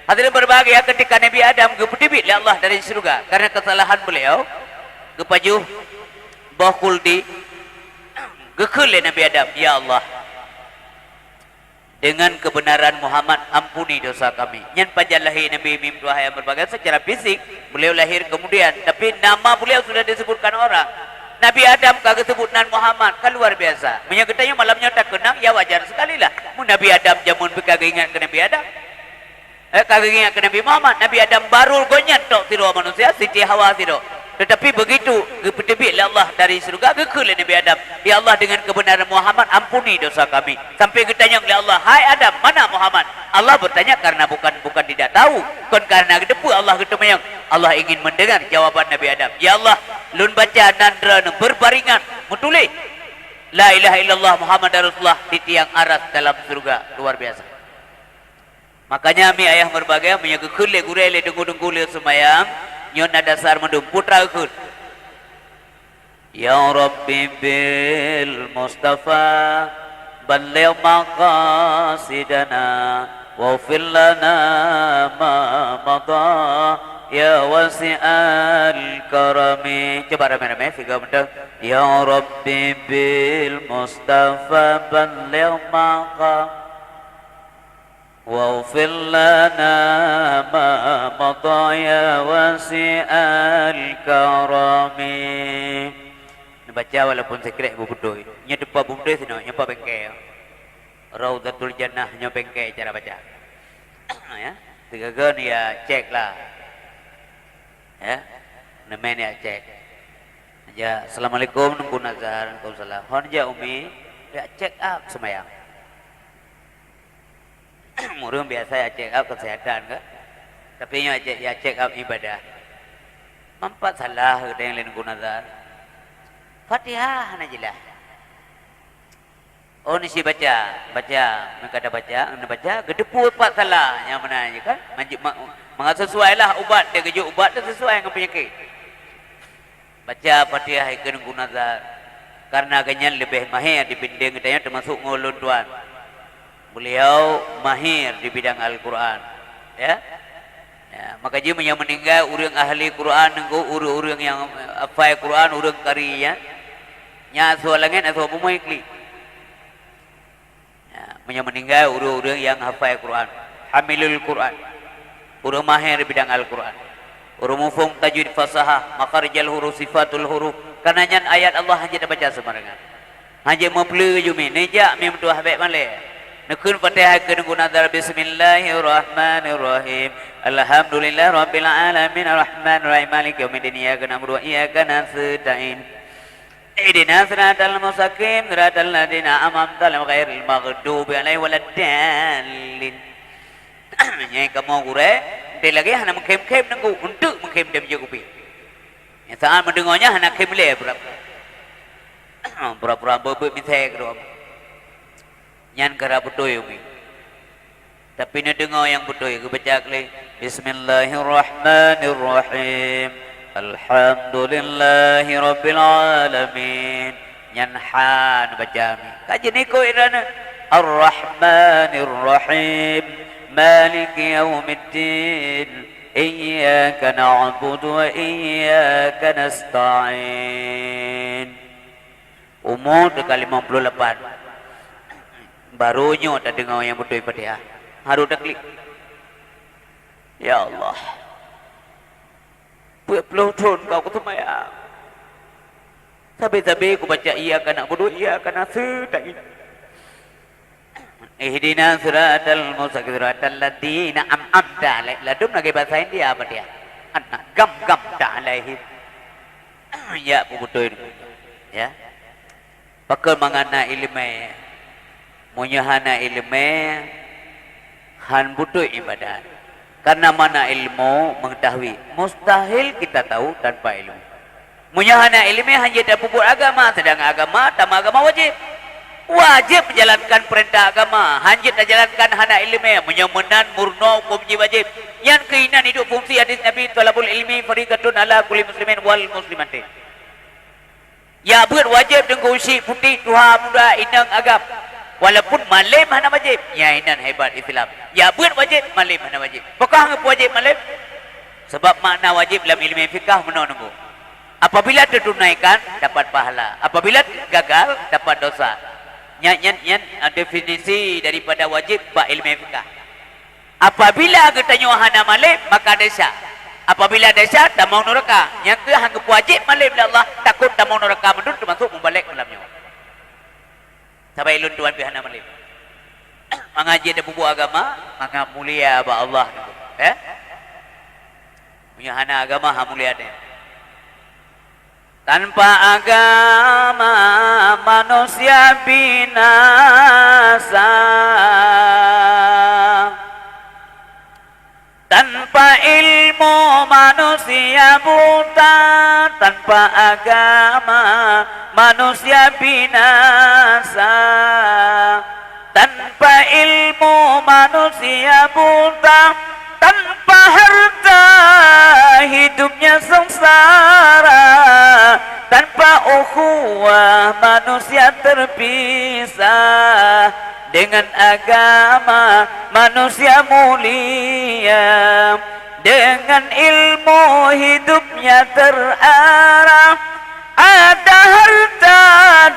Hadirin berbahagia, ketika Nabi Adam geputibit oleh Allah dari surga karena kesalahan beliau, gepaju buah kuldi, gekul oleh Nabi Adam, ya Allah, dengan kebenaran Muhammad ampuni dosa kami. Nyan panjang lahir Nabi Mim Tuhan yang berbahagia secara fisik, beliau lahir kemudian, tapi nama beliau sudah disebutkan orang. Nabi Adam kagak sebut nan Muhammad, kan luar biasa. Menyangkutnya malamnya tak kenang, ya wajar sekali lah. Nabi Adam jamun kagak ingat ke Nabi Adam. Kagak ingat ke Nabi Muhammad. Nabi Adam baru gonyat tok tiru manusia, Siti Hawa tiru. Tetapi begitu gepedebit Allah dari surga, gekul Nabi Adam. Ya Allah, dengan kebenaran Muhammad ampuni dosa kami. Sampai ditanya oleh Allah, hai Adam, mana Muhammad? Allah bertanya karena bukan tidak tahu, kon karena gedepu Allah ketemu. Allah ingin mendengar jawaban Nabi Adam. Ya Allah, lun baca nandra berbaringan menulis la ilaha illallah Muhammad Rasulullah di tiang aras dalam surga, luar biasa. Makanya mi ayah berbahagia menyaga kulle gurele dengu-dengu semayang nyon dasar mendum putra ikut. Ya Rabbi bil Mustafa balligh maqasidana waghfir lana ma madha ya wasi'al karami. Coba rame-rame tiga bentar. Ya Rabbi bil Mustafa balligh maqasidana waghfir lana ma madha ya wasi'al karami. Baca walaupun sekiranya ibu betul. Nya depa ibu betul sini, nyepa bengkel. Raudatul Jannah nya bengkel cara baca. Ya. Tiga dia cek lah. Ya. Nama ni cek. Ya, Assalamualaikum nunggu nazar, Waalaikumsalam. Hon je Umi, dia check up semayang. Murung biasa ya check up kesehatan ke? Tapi ya check up ibadah. Mampat salah ada yang lain guna nazar. Fatihah najilah. Oh ni si baca, mereka dah baca, gedepu empat salah yang mana je kan? Sesuai lah ubat dia kejuk ubat dia sesuai dengan penyakit. Baca Fatihah ikan guna nazar. Karena ganyan lebih mahir di bidang katanya termasuk ngulun tuan. Beliau mahir di bidang Al-Quran. Ya. Ya, maka dia yang meninggal orang ahli Quran nengko orang yang hafal Quran orang kari ya. Nya soalangan atau pemoi kli. Ya, meninggal orang yang hafal Quran, hamilul Quran. Orang mahir di bidang Al-Quran. Orang mufhum tajwid fasahah, makharijal huruf sifatul huruf. Karena nyan ayat Allah hanya dah baca sembarangan. Hanya mempelu jumi nejak mem tu habib male. Nekun Fatihah ke guna nazar bismillahirrahmanirrahim. Alhamdulillah rabbil alamin arrahmanirrahim maliki yaumiddin iyyaka na'budu wa iyyaka nasta'in. Ihdinas siratal mustaqim siratal ladzina an'amta 'alaihim ghairil maghdubi 'alaihim waladdallin. Nyai kamu gure, dia lagi hana mengkem-kem nengku untuk mengkem dia punya kuping. Yang saat mendengarnya hana kem le pura-pura bebek misai kedua. Nyan kara betul umi. Tapi ni dengar yang betul aku baca kali. Bismillahirrahmanirrahim. Alhamdulillahi rabbil alamin. Nyan han baca mi. Kaji ni ko irana. Ar-Rahmanirrahim. Maliki yaumiddin. Iyyaka na'budu wa iyyaka nasta'in. Umur dekat 58. Barunya tak dengar yang betul Fatihah. Harus dah klik. Ya Allah. Puluh tahun kau kesemayang. Sampai-sampai aku baca iyyaka na'budu wa iyyaka nasta'in. Ihdinas siratal mustaqim siratal ladzina an'amta 'alaihim. Ladum lagi bahasa India apa dia? Anak gam-gam alaihim. Ya betul itu. Ya. Pakal mangana ilmu. Munyahana ilmu han butuh ibadat. Karena mana ilmu mengetahui. Mustahil kita tahu tanpa ilmu. Munyahana ilmu hanya tak pupuk agama. Sedang agama, tambah agama wajib. Wajib menjalankan perintah agama. Hanya tak jalankan hana ilmu. Menyamunan murno hukum wajib. Yang keinginan hidup fungsi hadis Nabi talabul ilmi fariqatun ala kulli muslimin wal muslimatin. Ya berwajib dengan usi putih tuha muda inang agam. Walaupun malim hana wajib. Ya inan hebat Islam. Ya berwajib malim hana wajib. Apakah hangap wajib malim? Sebab makna wajib dalam ilmu fikah menunggu. Apabila ditunaikan dapat pahala. Apabila gagal dapat dosa. Nyan definisi daripada wajib bab ilmu fikah. Apabila kita hana malim maka desa. Apabila desa tak mau neraka. Yang ke hangap wajib malim Allah takut tak mau neraka menurut termasuk membalik malamnya. Sampai ilun tuan pihana malim. Mengaji ada buku agama, maka mulia ba Allah. Punya hana agama ha mulia dia. Tanpa agama manusia binasa. Tanpa ilmu manusia buta. Tanpa agama manusia binasa. Tanpa ilmu manusia buta. Tanpa harta hidupnya sengsara. Tanpa ukhuwah manusia terpisah. Dengan agama manusia mulia. Dengan ilmu hidupnya terarah. Ada harta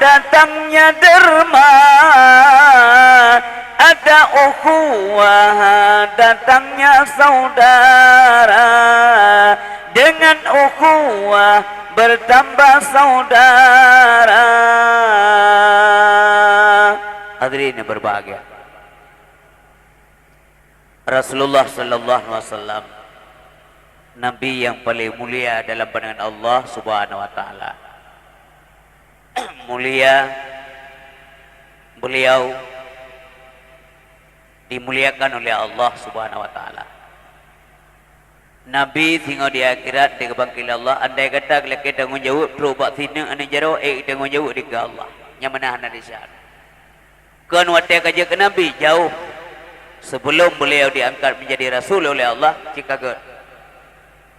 datangnya derma. Ada ukhuwah datangnya saudara. Dengan ukhuwah bertambah saudara. Hadirin yang berbahagia. Rasulullah sallallahu alaihi wasallam nabi yang paling mulia dalam pandangan Allah Subhanahu wa taala. Mulia, beliau dimuliakan oleh Allah Subhanahu wa taala. Nabi sehingga di akhirat dia bangkit Allah, andai kata kita tanggungjawab terubak sini ane jaro tanggungjawab di Allah. Yang mana hana disyarat. Kan waktu kerja ke Nabi jauh sebelum beliau diangkat menjadi Rasul oleh Allah. Jika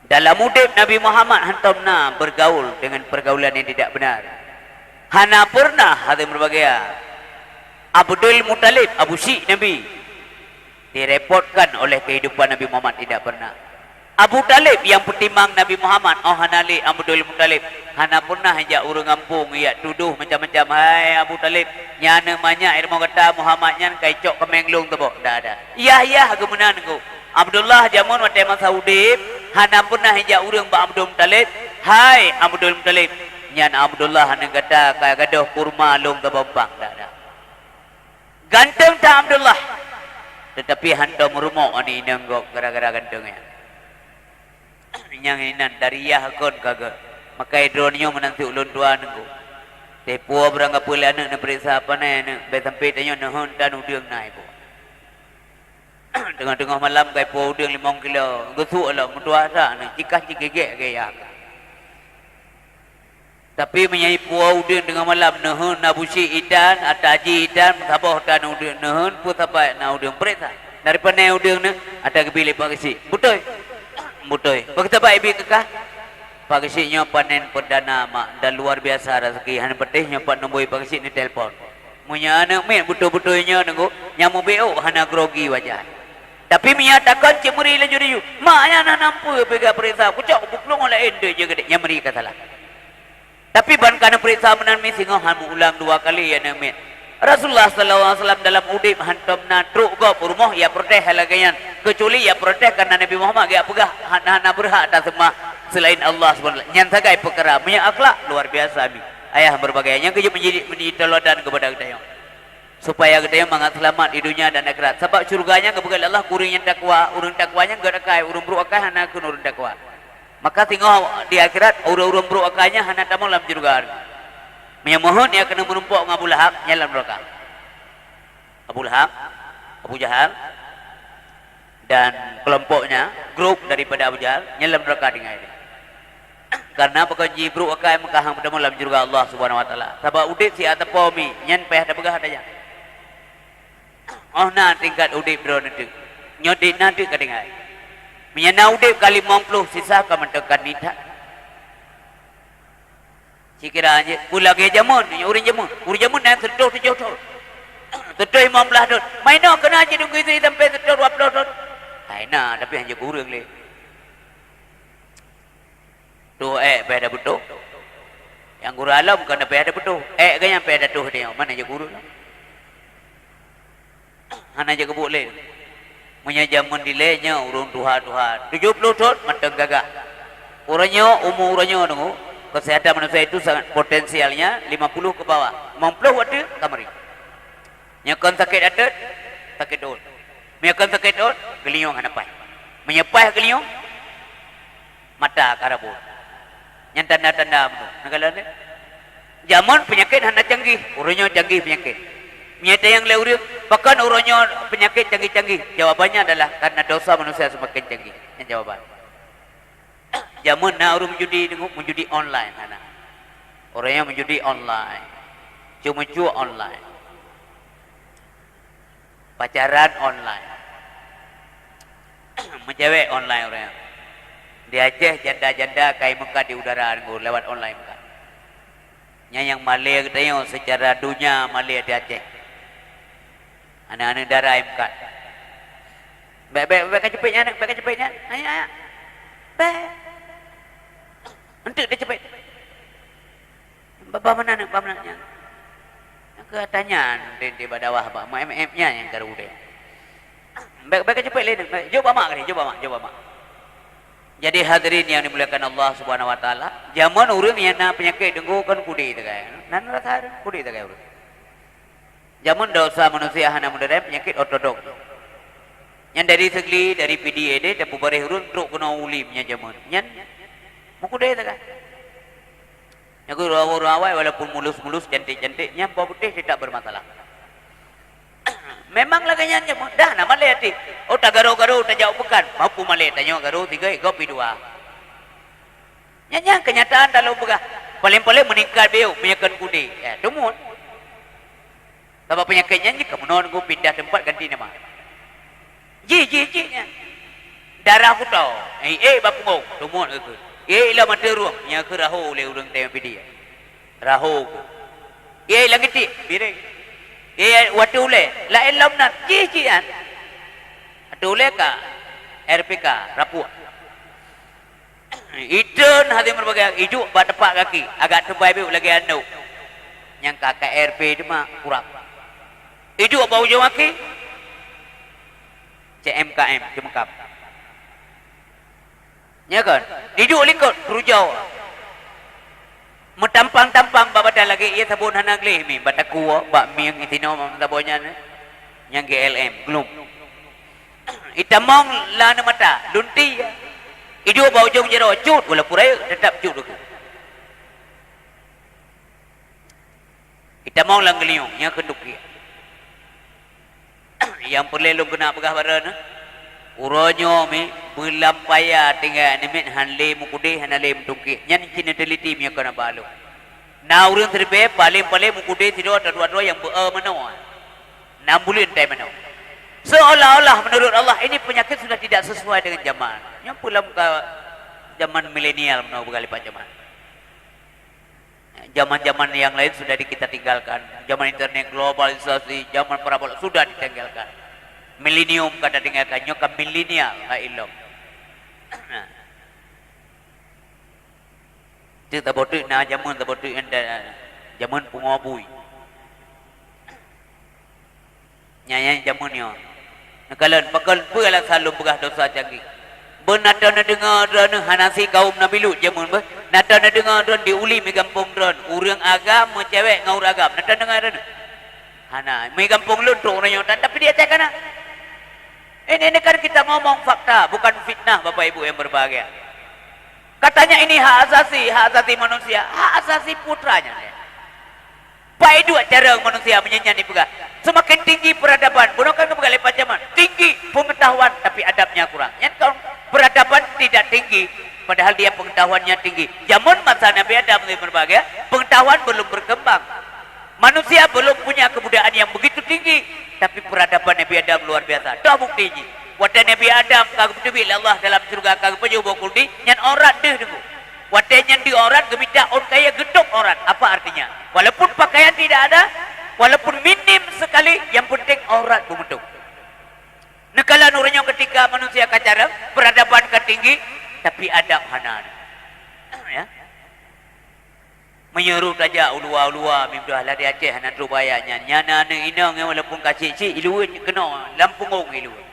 dalam hidup Nabi Muhammad hantamna bergaul dengan pergaulan yang tidak benar. Hana pernah ada berbagai Abdul Muttalib, Abu Syekh Nabi direpotkan oleh kehidupan Nabi Muhammad, tidak pernah. Abu Talib yang pertimbang Nabi Muhammad, oh hanali Abdul Muttalib, hana pernah ajak orang kampung ia tuduh macam-macam. Hai Abu Talib, nyana banyak ilmu kata Muhammad nyan kai cok kemenglung tu bok. Dah ada. Ya kemunan ku. Abdullah jamun waktu masa udip, hana pernah ajak orang ba Abdul Muttalib. Hai Abdul Muttalib, nyan Abdullah hana kata kai gadoh kurma long tu bang. Dah ada. Ganteng tak Abdullah. Tetapi hantam rumah ni nenggok gara-gara gantengnya. Yang inan dari yahkon kagak makai drone-nya menanti ulun dua nengku tepo berangga pula anak nak periksa apa nak betampe tanya nahon dan udang naik po tengah-tengah malam kai po udang 5 kilo gusu lah mutua asa nak cikah cikegek gaya tapi menyai po udang tengah malam nahon Abu Syekh idan ataji idan sabah dan udang nahon pu sampai na udang periksa daripada udang ni ada kebilik pak kesi Mutoi. Begitu baik ibu kekah. Pak Syekh panen perdana mak dan luar biasa rezeki. Hanya petih nyopat nombor Pak Syekh ni telefon. Munya anak mek betul-betulnya nengko nyamu beo hana grogi wajah. Tapi menyatakan cemeri laju-laju. Mak yang nak nampu pega periksa. Kucak buklong lain dia je gede nyameri salah. Tapi ban kana periksa menan mi singo han ulang 2 kali ya nek. Rasulullah sallallahu alaihi wasallam dalam udip hantam na truk go rumah ya protes halagayan kecuali ya protes karena Nabi Muhammad gak pegah hana berhak atas semua selain Allah subhanahu wa taala. Nyan sagai perkara punya akhlak luar biasa ni. Ayah berbagainya kerja menjadi teladan kepada kita supaya kita mangat selamat di dunia dan akhirat. Sebab surganya kepada Allah kuring yang takwa, urang takwanya gak akai, urang bro akai hana kun urang takwa. Maka tengok di akhirat urang bro akainya hana tamu dalam surga. Memohon ia kena menumpuk dengan Abu Lahab nyalam neraka. Abu Lahab, Abu Jahal dan kelompoknya, grup daripada Abu Jahal nyalam neraka dengan ini. Karena pakai jibru akai mengkahang bertemu dalam surga Allah Subhanahu wa taala. Sebab udip si atapo mi nyen peh ada begah aja. Oh na tingkat udip bro nanti. Nyodit nanti kadingai. Menyana udip kali 50 sisa ka mentekan nita. Cikira aja, pula ke jamun, urin jamun nak terus tujuh tahun, terus 15 tahun. Mainok kena aja tunggu itu sampai terus 20 tahun. Hai na, tapi hanya kurang le. Tu pada betul. Yang guru alam kena pada betul. Kan yang pada tuh dia, mana je guru lah. Hana je kebuk le. Punya jamun dilenya urung tuha 70 tahun matang gagak. Orangnya umurnya nunggu. Kesehatan manusia itu sangat potensialnya 50 ke bawah. 50 waktu kamari. Nyakon sakit adat, sakit dol. Nyakon sakit dol, geliung hanapai. Menyepai geliung, mata karabut. Yang tanda-tanda betul. Negara ni. Zaman penyakit hana canggih, urangnya canggih penyakit. Nyata yang leurik, bahkan urangnya penyakit canggih-canggih. Jawabannya adalah karena dosa manusia semakin canggih. Yang jawaban. Jamun nak orang menjudi online anak. Orang yang menjudi online. Cuma-cuma online. Pacaran online. Mencewek online orang. Di Aceh janda-janda kai Mekah di udara lewat online Mekah. Yang Malay katanya secara dunia Malay di Aceh. Anak-anak darah Mekah. Baik-baik cepatnya anak, baik cepatnya. Ayah. Baik. Untuk dia cepat. Bapa mana nak, bapa mana? Nak tanya di badawah apa? MM-nya yang karu dia. Baik cepat lain. Jawab mak ni, jawab mak. Jadi hadirin yang dimuliakan Allah Subhanahu wa taala, zaman urang yang na penyakit dengku kan kudi tu kan. Nan rasa kudi tu kan urang. Zaman dosa manusia hana mudarat penyakit ortodok. Yang dari segli dari PDA dia dapat bareh run truk kena ulimnya jaman. Yang muku dia tak kan. Yang ku rawai walaupun mulus-mulus cantik-cantiknya bau putih tidak bermasalah. Memanglah kayaknya dah nama lihat oh tak garo-garo tak jauh bukan. Mampu malai tanya garo 3 kopi 2. Yang kenyataan dalam begah paling-paling meningkat beliau penyakit kudi. Ya, demut. Sebab penyakitnya ni kamu non go pindah tempat ganti nama. Ji nya. Darah aku tahu. Bapu ngau, demut ke. Ilah mata ruang nya ke raho oleh urang tayang pidi. Raho. Lagi ti birai. Waktu oleh la elam nak ji kan. Atu oleh ka RPK rapuh. Idun hati berbagai hidup bertepak kaki agak terbaik lagi anu yang KKRP itu mah kurang hidup bau jauh kaki CMKM cemekap ya kan hidup lingkut kerujau mentampang-tampang babada lagi ia sabun hanang leh mi bataku bak mi yang itino sabonnya yang GLM belum itamong lana mata lunti Idu bau jauh jero cut bola purai tetap cut aku. Kita mau lang geliung yang keduk dia. Yang perlu kena pegah barana. Uronyo mi belampaya tinggal nimit hanle mukude hanale mtuki. Nyan cina teliti mi kena balu. Na urang terbe paling-paling mukude tido dua-dua yang mano. 6 bulan tai mano. Seolah-olah menurut Allah ini penyakit sudah tidak sesuai dengan zaman. Yang pulang ke zaman milenial menurut berkali zaman. Zaman-zaman yang lain sudah kita tinggalkan. Zaman internet globalisasi, zaman parabola sudah ditinggalkan. Milenium kata tinggalkan, nyokap milenial ilmu. Itu tabotu na zaman tabotu anda zaman pengobui. Nyanya zamannya. Nakalan pakal pualah selalu begah dosa canggih. Benatana dengar dan hanasi kaum Nabi Lut jamun ber. Natana dengar dan diuli mi kampung dan urang agam cewek ngau agam. Natana dengar dan. Hana mi kampung Lut tu orang yang tapi dia cakap nak. Ini kan kita ngomong fakta bukan fitnah Bapak Ibu yang berbahagia. Katanya ini hak asasi manusia, hak asasi putranya. Baik dua cara manusia menyanyi pegah. Semakin tinggi peradaban, bukan kembali lepas zaman. Tinggi pengetahuan tapi adabnya kurang. Yang kalau peradaban tidak tinggi, padahal dia pengetahuannya tinggi. Zaman masa Nabi Adam berbagai, pengetahuan belum berkembang. Manusia belum punya kebudayaan yang begitu tinggi, tapi peradaban Nabi Adam luar biasa. Dah buktinya. Waktu Nabi Adam kagum dewi Allah dalam surga kagum penyubuk kuldi, yang orang deh dulu. Waktu yang di orang gemita on kaya gedung orang. Apa artinya? Walaupun pakaian tidak ada, walaupun minim sekali, yang penting aurat membentuk. Nekalan orangnya ketika manusia kacara peradaban ketinggi, tapi adab hanan. Ya. Menyuruh saja ulua-ulua mimdah lah di Aceh hanan rubayanya. Nyana ne inang walaupun kacik-cik iluan kena lampungong iluan.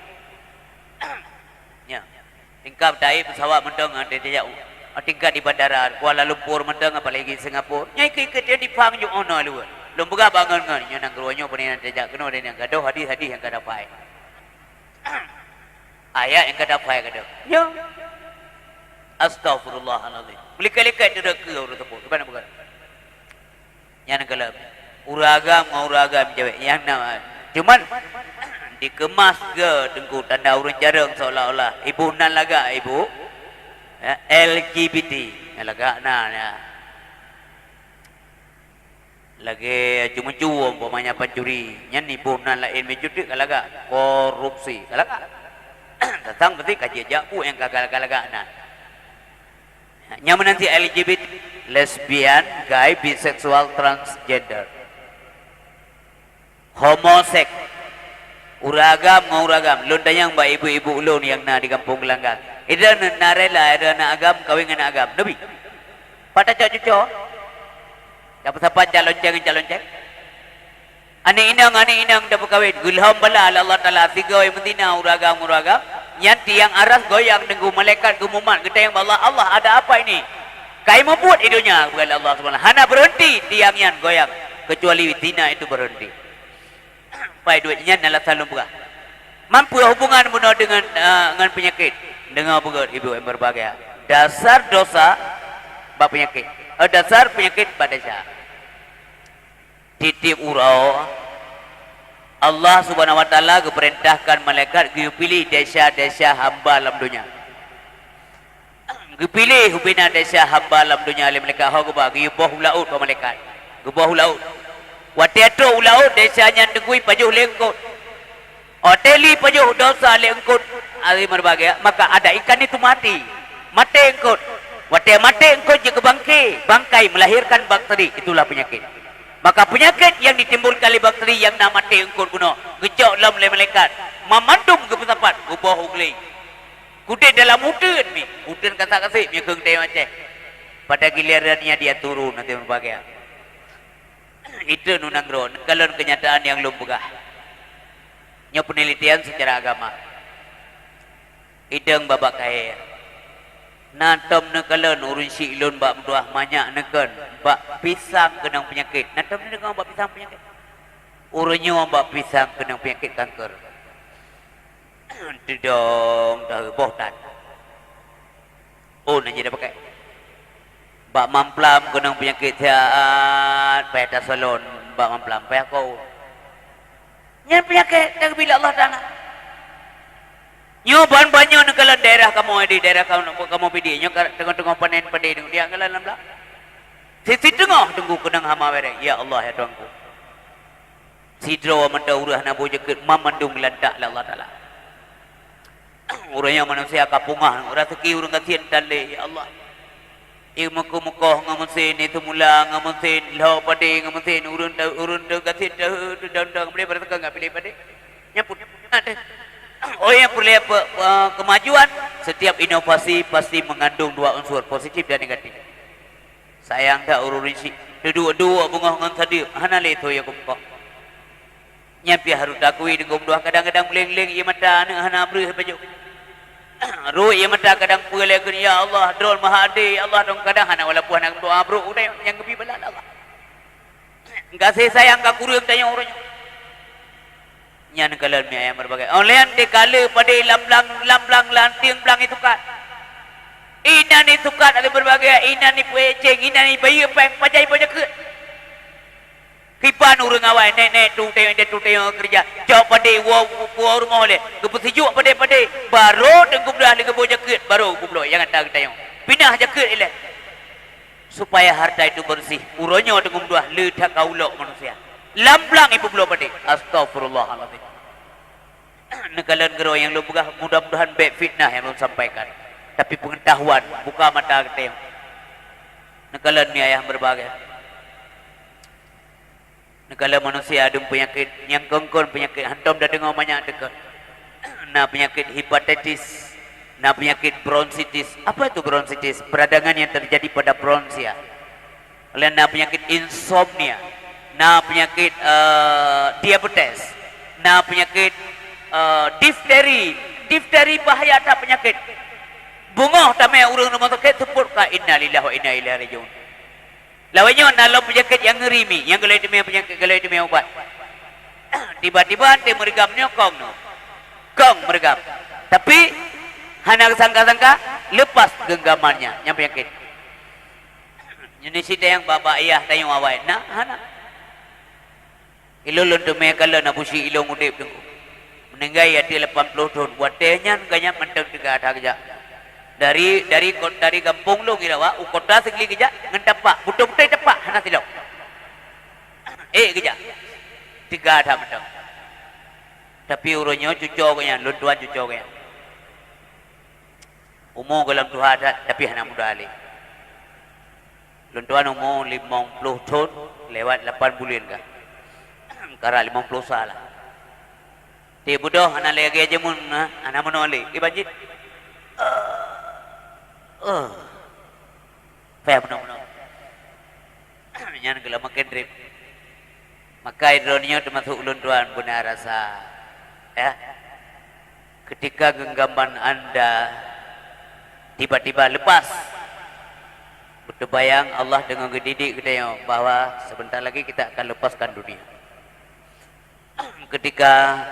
Ya. Tingkap daib pesawat mentang ada dia tingkat di bandara Kuala Lumpur mentang apalagi Singapura. Nyai ke dia dipang jo ono luan. Lomba bangun ngan nyanang keruanyo penenan jejak kena dan yang gaduh hadis-hadis yang kada pai. Ayat yang kada pai kada. Ya. Astagfirullahalazim. Beli-kali-kali dia ke urut tepu. Mana bukan? Yang kalau uragam cewek yang nama. Cuman dikemas ke tengku tanda urun jarang seolah-olah ibu nan laga ibu. Ya, LGBT laga nah ya. Lagi cuma-cuma umpamanya pencuri nya nipu nan lain menjudi kalaga korupsi kalaga datang berarti kaji jaku yang kagak-kagak nah nya menanti LGBT lesbian gay biseksual transgender homoseks uragam ngauragam lon tayang ba ibu-ibu ulun yang na di kampung Gelanggang ida narela ida na agam kawin na agam nabi pada cucu dapat siapa calon ceng ani inang dah berkawin gulham bala Allah Taala tiga yang mentina uragam yang tiang aras goyang nunggu malaikat gumuman kita yang Allah ada apa ini kai membuat hidupnya bukan Allah Subhanahu hana berhenti tiang yang goyang kecuali tina itu berhenti pai duitnya nala salum buka Mampu hubungan bunuh dengan penyakit. Dengar betul ibu yang berbahagia. Dasar dosa bab penyakit. Dasar penyakit bab dosa. Titip urau Allah Subhanahu wa taala keperintahkan malaikat dia pilih desa-desa hamba dalam dunia. Dia pilih hubina desa hamba dalam dunia oleh malaikat hau gubah dia boh laut ke malaikat. Gubah laut. Wate tu laut desanya dengui pajuh lengkot. Oteli pajuh dosa lengkot ari berbagai maka ada ikan itu mati. Mati engkot. Wate mati engkot je bangkai melahirkan bakteri itulah penyakit. Maka penyakit yang ditimbulkan oleh bakteri yang nak mati engkau guna gejok dalam oleh malaikat memandung ke tempat ubah ugli kudin dalam udun ni udun kata kasih dia keng teh macam pada gilirannya dia turun nanti berbagai itu nunang ron kalau kenyataan yang belum begah nya penelitian secara agama ideng babak kaya natom nekalan urun si ilun bak menduah banyak neken bak pisang kenang penyakit natom nekalan bak pisang penyakit urunnya bak pisang kenang penyakit kanker tidong dah bohtan oh nanya dah pakai bak mamplam kenang penyakit siat payah salon bak mamplam payah kau nyan penyakit dah bila Allah Ta'ala nyoban banyak negala daerah kamu di daerah kamu pidi nyo tengah-tengah panen padi dengan dia ngalan lam lah. Si tengah tunggu kenang hama bere. Ya Allah ya Tuanku. Sidro manda urah na boje ke mamandung landak la Allah Taala. Urangnya manusia kapungah urang seki urang kasian dalle ya Allah. Muka-muka ngamusin itu mula ngamusin lau padi ngamusin urun kasian dah boleh bertekan enggak pilih padi. Nyaput ada. Oh yang perlu kemajuan setiap inovasi pasti mengandung dua unsur positif dan negatif. Sayang tak ururin si dua-dua bunga ngan tadi hana le to ya kumko. Nyampi harus takui dengan dua kadang-kadang leng-leng ia mata hana beri baju. Ru ia mata kadang pule ya Allah drol mahadi Allah dong kadang hana walaupun hana doa bro udah yang lebih belal Allah. Enggak sayang ka kurang tanya orangnya. Nyan kalan mi ayam berbagai. Olean de kala pada lamblang lanting blang itu kan. Ina ni tukat ada berbagai. Ina ni pueceng, ina ni bayi peng pajai pajak ke. Kipan urang awai nek tu tengok kerja. Jauh pada wa rumah oleh. Kepusijuk pada baru dengku dah le kebojak ke baru kublo yang ada tayong. Pindah jaket ile. Supaya harta itu bersih. Uronyo dengku dah le dak kaulok manusia. Lamblang ibu belum pada. Astagfirullahaladzim. Nekalan gero yang lu begah mudah-mudahan baik fitnah yang lu sampaikan. Tapi pengetahuan buka mata kita. Nekalan ni ayah berbagai. Nekalan manusia ada penyakit yang kongkon penyakit hantam dah dengar banyak dekat. Nah penyakit hepatitis, nah penyakit bronsitis. Apa itu bronsitis? Peradangan yang terjadi pada bronsia. Nah penyakit insomnia. Nah penyakit diabetes, nah penyakit difteri bahaya tak penyakit. Bungoh tamai urang rumah sakit sebut ka innalillahi wa inna ilaihi rajiun. Lawanya dalam penyakit yang ngerimi, yang galai demi penyakit galai demi ubat. Tiba-tiba ante merigam nyokong no. Kong merigam. Tapi hana sangka-sangka lepas genggamannya yang penyakit. Ini sida yang bapa ayah tayung awai. Nah hana ilolon tu mekala na busi ilong udip tu. Meninggai ati 80 tahun buat tehnya ganya menteng tiga ada kerja. Dari kampung lu kira wa kota segli kerja ngentepak butuh-butuh tepak hana silong. Kerja. Tiga ada menteng. Tapi uronyo cucoknya lunduan cucoknya. Umur dalam Tuhan ada tapi hana muda ali. Lunduan umur 50 tahun lewat 8 bulan kah. Kara 50 salah. Ti budoh ana lagi aja mun ana menoleh. Banjit. Fair benar. Nyan gela makan drip. Maka ironnya termasuk ulun tuan benar rasa. Ya. Ketika genggaman Anda tiba-tiba lepas. Berbayang Allah dengan gedidik kita bahwa sebentar lagi kita akan lepaskan dunia. Ketika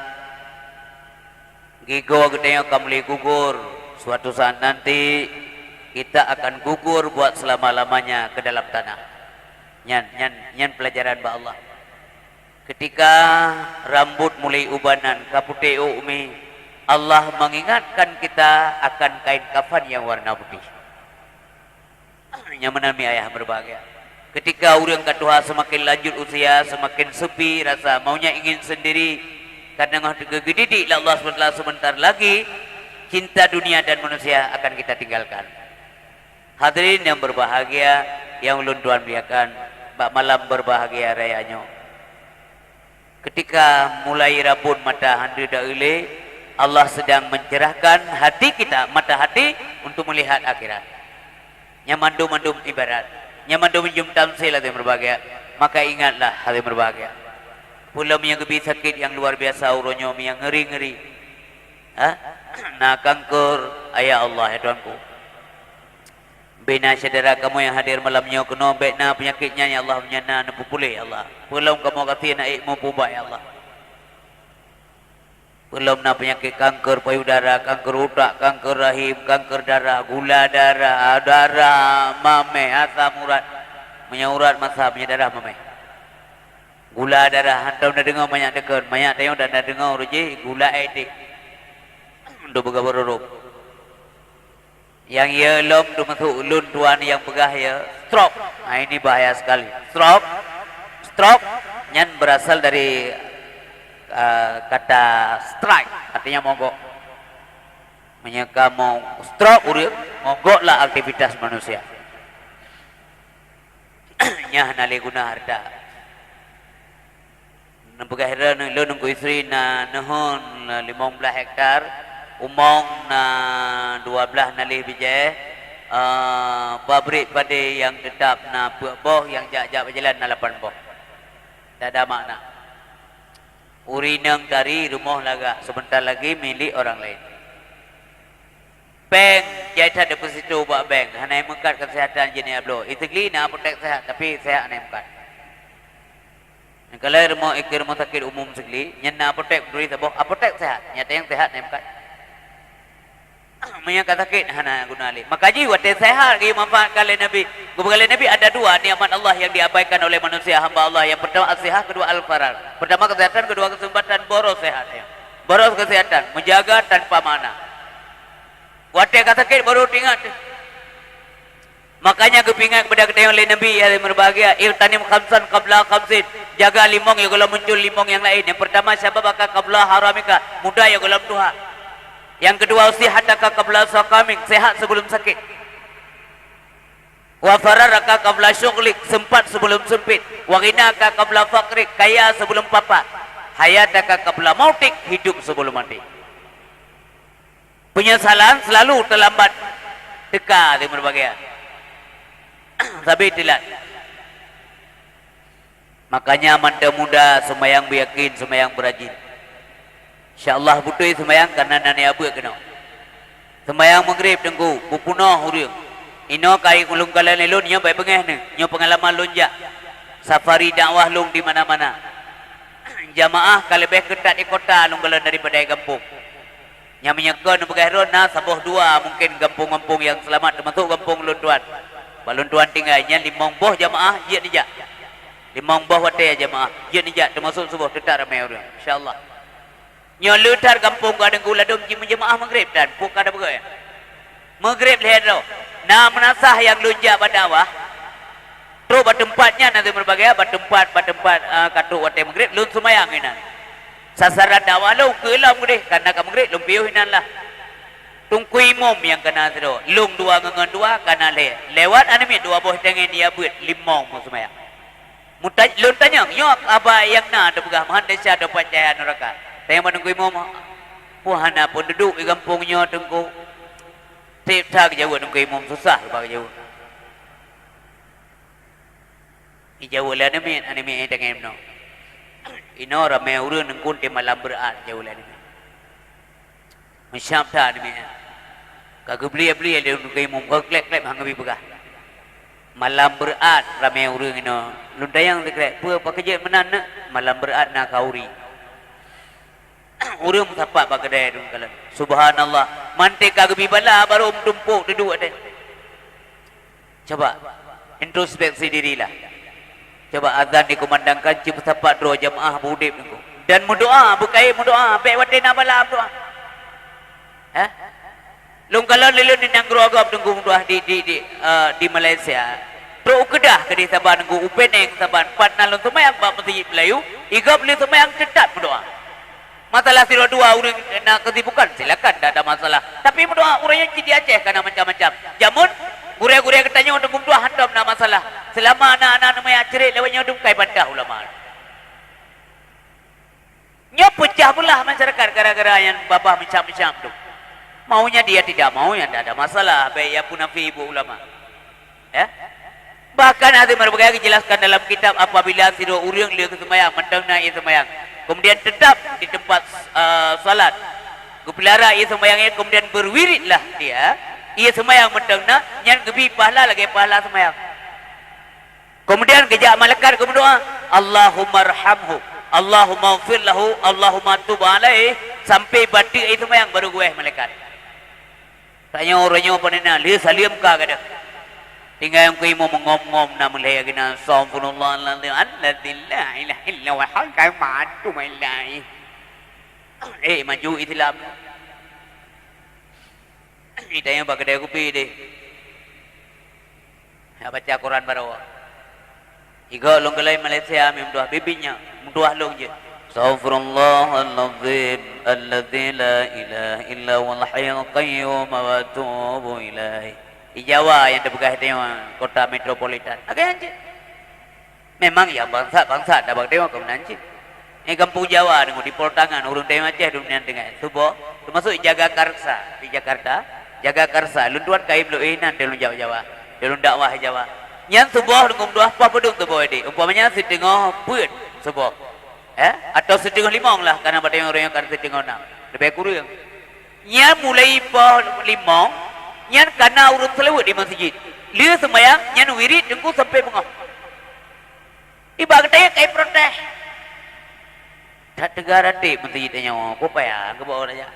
Gigo gedenya kamu gugur. Suatu saat nanti kita akan gugur buat selama-lamanya ke dalam tanah. Nyan pelajaran ba Allah. Ketika rambut mulai ubanan, kapute umi, Allah mengingatkan kita akan kain kafan yang warna putih. Yang menami ayah berbahagia. Ketika orang kedua semakin lanjut usia, semakin sepi rasa, maunya ingin sendiri, kadang gegedidik Allah SWT sebentar lagi, cinta dunia dan manusia akan kita tinggalkan. Hadirin yang berbahagia, yang ulun tuan muliakan, malam berbahagia rayanya. Ketika mulai rabun mata handi daile, Allah sedang mencerahkan hati kita, mata hati untuk melihat akhirat. Nyamandum-mandum ibarat, nyamandum jum tamsil hati berbahagia. Maka ingatlah hati berbahagia. Pulau yang lebih sakit yang luar biasa, uronyo yang ngeri-ngeri. Nah kanker, ayah Allah ya Tuanku. Bina saudara kamu yang hadir malamnya kena bekna penyakitnya ya Allah menyana nampu pulih ya Allah. Belum kamu kasih naik mampu baik ya Allah. Belum na penyakit kanker payudara, kanker otak, kanker rahim, kanker darah, gula darah, darah mame, asam urat, menyaurat masa darah mame. Gula darah, hantar dah dengar banyak dekat, banyak tayang dah dengar ruji gula edik. Untuk bergabar-gabar. Yang ia lom tu masuk ulun tuan yang pegah ya stroke. Nah, ini bahaya sekali. Stroke nyan berasal dari kata strike, artinya mogok. Menyangka mau stroke urip, mogoklah aktivitas manusia. Nyah nali guna harta. Nampegah hera lu nunggu istri na nehon 15 hektar. Umong na 12 nalih bijai pabrik pada yang tetap na boh yang jak-jak berjalan na 8 boh. Tak ada makna. Urinang dari rumah laga sebentar lagi milik orang lain. Bank jaya deposito buat bank. Hanai mengkat kesihatan jenis ablo. Itu gli na apotek sehat tapi sehat hanai mengkat. Kalau rumah sakit umum segli, nyana apotek berduri taboh apotek sehat. Nyata yang sehat hanai mengkat. Menyangka sakit hana guna alih. Maka ji wate sehat gi manfaatkan oleh Nabi. Kepada Nabi ada dua nikmat Allah yang diabaikan oleh manusia hamba Allah. Yang pertama as-sihat, kedua al-farar. Pertama kesehatan, kedua kesempatan, boros sehat. Boros kesehatan, menjaga tanpa mana. Wate sakit baru ingat. Makanya kepingat kepada kita oleh Nabi yang berbahagia, iltanim khamsan qabla khamsin. Jaga limong yang kalau muncul limong yang lain. Yang pertama syababaka qabla haramika, muda yang kalau tuha. Yang kedua usihataka qabla saqamik, sehat sebelum sakit. Wa fararaka qabla syughlik, sempat sebelum sempit. Wa ghinaka qabla faqrik, kaya sebelum papa. Hayataka qabla mautik, hidup sebelum mati. Penyesalan selalu terlambat. Teka di berbagai. Tapi tidak. Makanya manta muda sembahyang beryakin, sembahyang berajin. InsyaAllah butuh sembahyang karena nani abu kena. Sembahyang maghrib tengku, pupunah huriung. Ino kai kulung kalan elun, nyo baik pengeh ni. Nyo pengalaman lonjak. Safari dakwah lung di mana-mana. Jamaah kalebeh ketat di kota lung kalan daripada kampung. Yang menyekon bergairon na sabuh dua mungkin kampung-kampung yang selamat termasuk kampung Luntuan. Baluntuan tinggalnya limong boh jamaah jia nijak. Limong boh wate jamaah jia nijak termasuk subuh tetap ramai orang. InsyaAllah. Nyo lutar kampung kadang gula dom jemaah maghrib dan buka ada begitu. Maghrib lihat tu. Nah menasah yang lunjak pada awah. Terus bertempatnya nanti berbagai bertempat katuk wate maghrib lun semayang inan. Sasaran dakwah lu kelam gede karena ke maghrib lun piuh inan lah. Tungku imam yang kena tu. Lung dua ngengen dua karena lewat anime dua buah tengen dia buat limong mau semayang. Mutaj lun tanya, nyo apa yang na ada begah mahan desa ada percaya neraka. Saya menunggu imam puhana pun duduk di kampungnya tengku. Tak jauh nunggu imam susah bagi jauh. Jauh lah anime dengan imam. Ino ramai urun nengkun di malam berat jauh lah anime. Masyam tak anime. Kagak beli ada nunggu imam klep hang lebih begah. Malam berat ramai urun ino. Lundayang dekat. Apa kerja menan malam berat nak kauri. Urang tapak bagedai dun kalau. Subhanallah. Mantik kagak bibala baru tumpuk duduk ada. Coba introspeksi dirilah. Coba azan dikumandangkan cip tapak dua jamaah budip nunggu. Dan berdoa, bukai berdoa, baik watina bala berdoa. Lung kalau lelun di nang gerogap nunggu berdoa di Malaysia. Pro kedah ke di Sabah nunggu upeneng Sabah. Pat nalun semayang bak masjid Melayu, iga beli semayang tetap berdoa. Masalah siro dua orang nak kesibukan silakan, tak ada masalah. Tapi berdoa orangnya jadi Aceh karena macam-macam. Jamun gurau-gurau katanya untuk berdoa hantam nak masalah. Selama anak-anak namanya cerit lewatnya untuk kai bantah ulama. Nya pecah belah masyarakat gara-gara yang babah macam-macam tu. Maunya dia tidak mau yang tak ada masalah. Baik ya pun nafi ibu ulama. Bahkan ada berbagai dijelaskan dalam kitab apabila siro urang dia ke semayang, mentang naik semayang. Kemudian tetap di tempat salat. Gupelihara ia semayangnya kemudian berwiridlah dia. Ia semayang mentengna yang lebih pahala lagi pahala semayang. Kemudian kejak malaikat berdoa, Allahumma arhamhu, Allahumma ighfir lahu, Allahumma tub alaihi sampai batik ia semayang baru gue malaikat. Tanya orangnya apa nena, dia salim kah kada. Tinggal yang kau mau mengom-ngom nama leh kena Subhanallah alladzi la ilaha illa huwa al-hayyul qayyum. Maju Islam. Kita yang pakai kopi deh. Baca Quran baru. Iga long kelai Malaysia memdoa bibinya, memdoa long je. Subhanallahal-azim alladzi la ilaha illa huwa al-hayyul qayyum wa atubu ilaihi. Di Jawa yang terbuka tengok kota metropolitan. Agak anjir. Memang ya bangsa dah bak tengok kamu anjir. Ini kampung Jawa dengan di Poltangan urung tengok Aceh dunia dengan. Subuh termasuk Jagakarsa di Jakarta. Jagakarsa lunduan kai beluinan dalam Jawa. Dalam dakwah Jawa. Yang subuh dengan doa apa pedung subuh ini. Umpamanya setengah pun subuh. Atau setengah limang lah karena pada orang yang kan setengah 6. Lebih kurang. Yang mulai limang nyan karena urut selewat di masjid. Dia semayang, nyan wirid dengku sampai bengah. Iba katanya kayak protes. Tak tegara dek masjidnya. Apa payah ke bawah aja.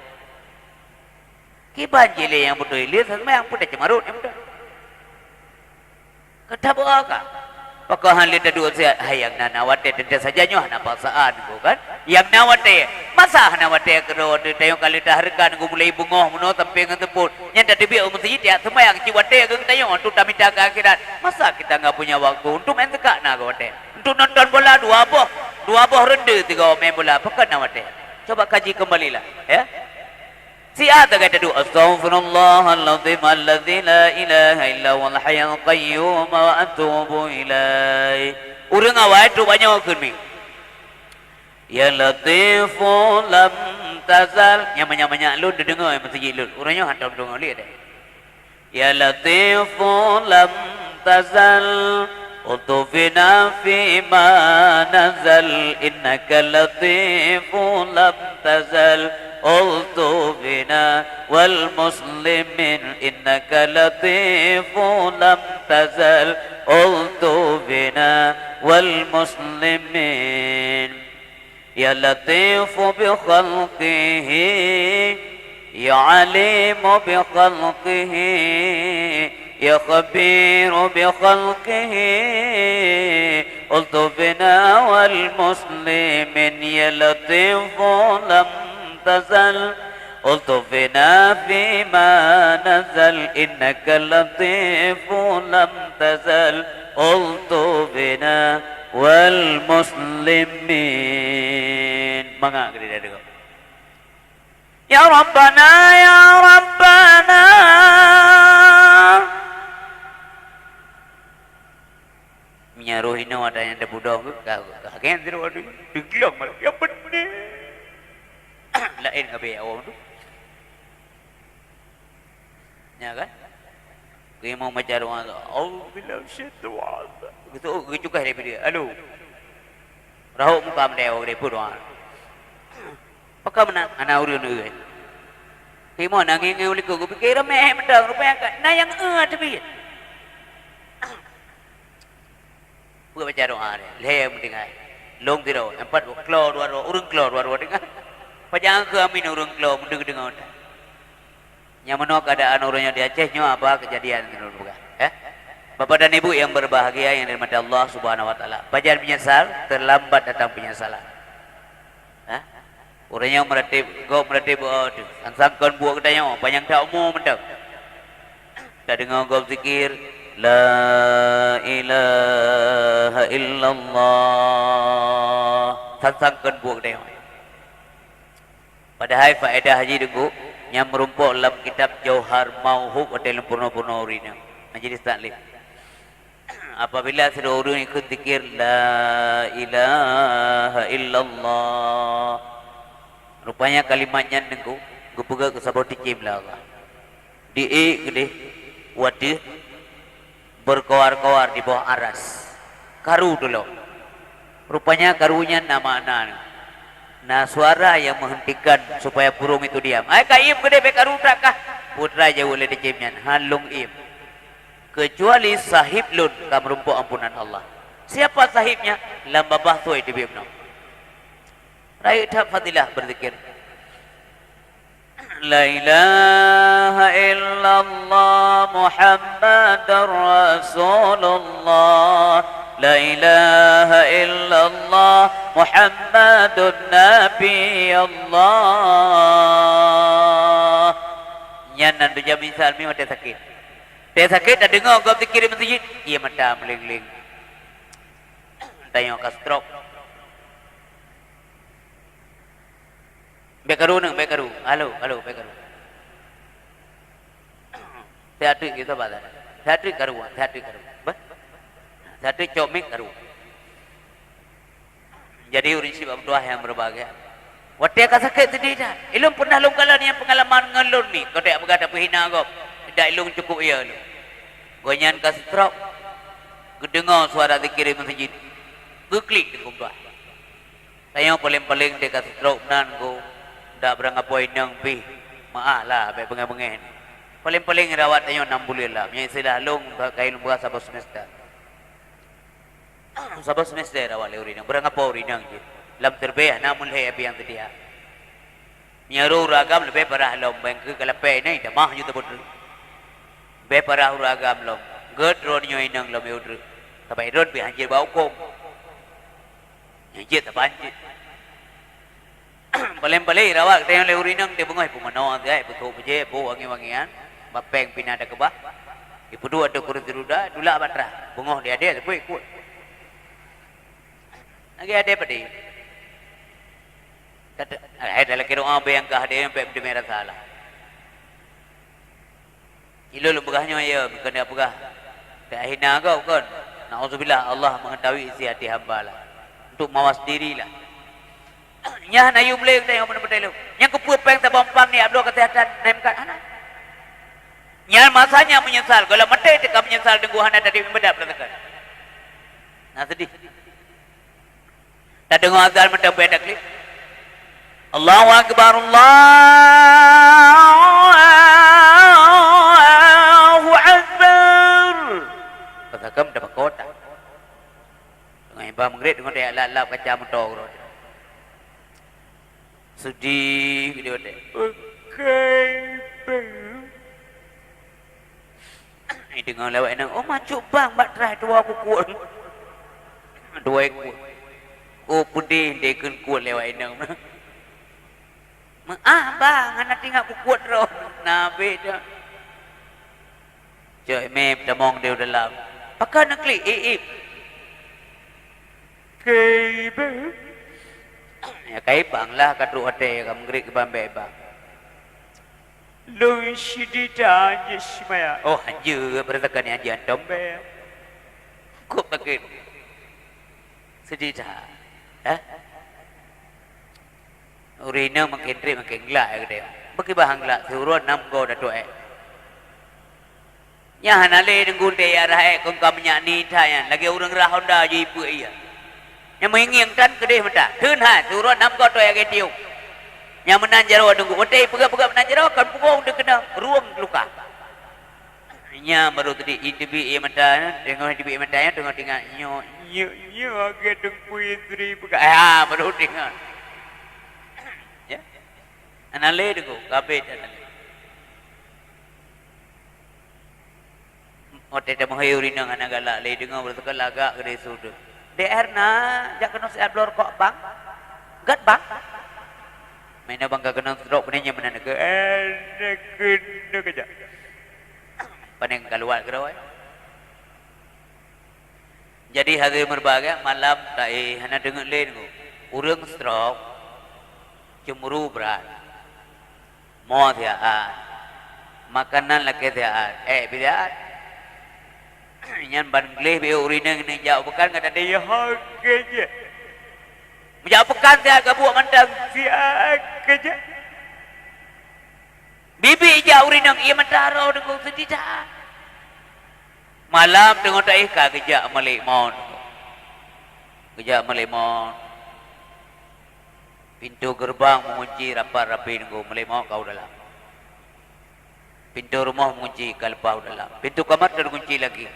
Kiban jele yang betul. Dia semayang pun dah cemarut. Kata bawa kah? Pakahan lihat dua sihat. Yang nana wate tentu saja nyoh napa saat kan? Yang nawate masa nawate kerod tayong kali taharkan gu mulai bungoh muno sampai ngeteput. Yang tadi biar masjid ya semayang ciwate geng tayong untuk tamita ke akhirat. Masa kita enggak punya waktu untuk main tekak na wate. Untuk nonton bola dua boh rendah tiga main bola. Pakai nawate. Coba kaji kembalilah, ya. Si ada kata doa Astaghfirullahaladzim alladzi la ilaha illa huwal hayyul qayyum wa atubu ilaihi. Urang awak tu banyak kunmi. Ya latifu lam tazal. Nyama-nyama lu dengar masjid lu. Urangnya hantar dengar lihat dah. Ya latifu lam tazal utufina fi ma nazal innaka latifu lam tazal قلت بنا والمسلمين إنك لطيف لم تزل قلت بنا والمسلمين يا لطيف بخلقه يا عليم بخلقه يا خبير بخلقه قلت بنا والمسلمين يا لطيف لم تزل قلت فينا فيما نزل إنك لطيف لم تزل قلت بنا والمسلمين مangga kita dengar Ya Rabbana ya Rabbana menyaruh ini ada yang ada budong kagen tiru aduh digilang malah ya benar lain ngabe awam tu. Ya kan? Dia mau macam orang tu. Auzubillah syaitan. Gitu juga dia dia. Halo. Rahuk muka mendeo dia pun doa. Pakai mana? Anak urun tu. Dia mau nangis nguli ko pikir ramai mentang rupanya kan. Nah yang tapi. Buat macam doa dia. Leh mendengar. Long tiro. Empat keluar dua urun keluar dua dengar. Pajang ke amin urang kelau mudah dengar. Yang mana keadaan orangnya di Aceh nyo apa kejadian menurut Bapak dan Ibu yang berbahagia yang dirahmati Allah Subhanahu wa taala. Pajar menyesal, terlambat datang penyesalan. Orang yang meratib, kau meratib tu. Sang-sangkan buat katanya, panjang tak umum mendak. Tak dengar kau zikir la ilaha illallah. Sang-sangkan buat katanya. Padahal faedah haji dengku yang merumpuk dalam kitab Jauhar Mauhub atau purna-purna urina. Majlis taklim. Apabila seorang ikut zikir la ilaha illallah, rupanya kalimatnya nengku gupega ke sabau ticim lah Allah. Di gede wadi berkawar-kawar di bawah aras. Karu dulu. Rupanya karunya nama-nama. Nah suara yang menghentikan supaya burung itu diam. Ay kaim gede be karu takah. Putra jauh oleh dicimnya halung im. Kecuali sahib lun kam rumpuk ampunan Allah. Siapa sahibnya? Lamba bahtoi di bibna. Raih tak fadilah berzikir. La ilaha illallah Muhammadar Rasulullah. La ilaha illallah Muhammadun Nabi Allah. Nyanan tu jam misal mi mata sakit. Dia sakit dah dengar kau zikir di masjid. Ia mata meling-ling. Tanya ke stroke. Bekaru nang bekaru. Halo, bekaru. Teatri kita badan. Teatri karu. Bah? Teatri comik karu. Jadi urisi berdoa yang berbahagia. Watia ka sakit sedih dah. Ilum pernah lum kala ni pengalaman ngelun ni. Kau tak berkata pehina kau. Tidak ilung cukup ya lu. Gonyan ka stroke. Gedengar suara zikir di masjid. Geklik di kubah. Saya paling-paling dia ka stroke nan ko. Dak berangapoi nang pi. Maaf lah baik bengah-bengah ni. Paling-paling rawat tanya 6 bulan lah. Nya istilah long kain buah sabah semester. Sabah semester rawat le urinang. Berangapoi urinang je. Lam terbeh namun le api yang sedia. Nyaru ragam lebih parah lom bangke kalapai ni dah mah juta betul. Beparah uragam lom. Ged ron nyoy nang lom eudru. Sampai ron bi hanjir bau kom. Hanjir tak banjir. Paling-paling rawak tayang le urinang dia bengoi pumano dia betul beje bo wangi-wangian. Bapeng pina ada kebah. Ipu dua ada kurus ruda, dula batra. Bengoh dia ada sepoi kuat. Lagi ada padi. Kata ada lagi doa be yang kah dia sampai merah salah. Ilo lu begahnya ya, bukan dia begah. Tak hina kau kan. Nauzubillah Allah mengetahui isi hati hamba lah. Untuk mawas dirilah. Nyah na yu boleh tengok benda-benda lu. Yang kepuat peng tabampang ni abdul kesehatan naimkan anak. Nyah masanya menyesal. Kalau mati tekam menyesal dengguhan ada di benda beratakan. Nah sedih. Tak dengar azan mata beda klik. Allahu akbar Allahu akbar. Katakan dapat kota. Dengan iba mengerit dengan dia lap kaca motor. Sedih dia dek. Okay. Ini dengar lewat nang. Oh macuk bang bak try dua aku kuat. Dua ekor. Oh putih dia kan kuat lewat nang. Bang, anak tinggal aku kuat roh. Nabi dah. Cik mep damong dia dalam. Pakai nak klik ip. Kaiba. Ya kaibang lah kadru ate kam ngrik ke bambe bang. Lu sidita jismaya. Oh hanja beratakan ni hanja dombe. Kok pakai. Sidita. Urina makin trip makin gelak ya dia. Bagi bahang gelak suruh 6 go dah tuai. Nya hanale nunggu dia arah kong kamnya ni tayan lagi orang rahon dah je ipu iya. Yang mengingin kan kedih mata. Tun ha suruh 6 go tuai ke tiu. Yang menan jaro nunggu otai pegak-pegak menan jaro kan pukul dia kena ruang luka. Nya baru tadi ITB mata tengok ITB mata nya tengok nyo ke tengku istri pegak. Baru tengok. Anale dengo kabeh anale. Ote temo hayuri nang anagala le dengo bertekal laga gede sudu. DR na jak kena siap blor kok bang. Gat bang. Maina bang kena stroke penenya menan ke. Kena kerja. Paneng keluar kerawai. Jadi hadir berbagai malam tai hana dengar le dengo. Urang stroke cemburu berat. Mau tiaan. Makanan lagi tiaan. Bidat. Nyan ban gleh be urina ni jauh pekan kata dia kerja. Menjauh pekan dia ke buat mandang kerja. Bibi jauh urina ia mentaro dengan sedida. Malam dengan tak kerja malik mon. Kerja malik mon. Pintu gerbang mengunci rapat-rapi dengan malik mon kau dalam. Pintu rumah mengunci kalpau dalam. Pintu kamar terkunci lagi.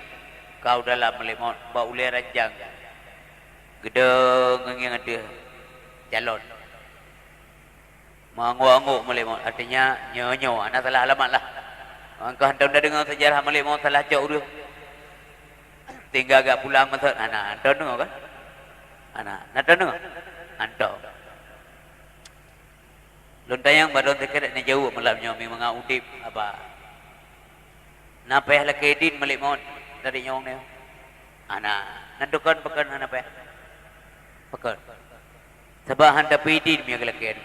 Kau dalam melemot, bau ulai ranjang. Gedeng yang ada calon. Mengangguk-angguk melemot. Artinya, nyo-nyo. Anak salah alamat lah. Kau hantar dah dengar sejarah melemot salah cok dia. Tinggal agak pulang masuk. Anak, hantar dengar kan? Anak, hantar dengar? Hantar. Lontayang badan terkerak ni jauh malamnya. Memang udip. Apa? Napeh lah kedin melemot. Dari nyong ni, anak nandukan pekan anak apa? Pekan. Sebab handa pidin punya gelaken,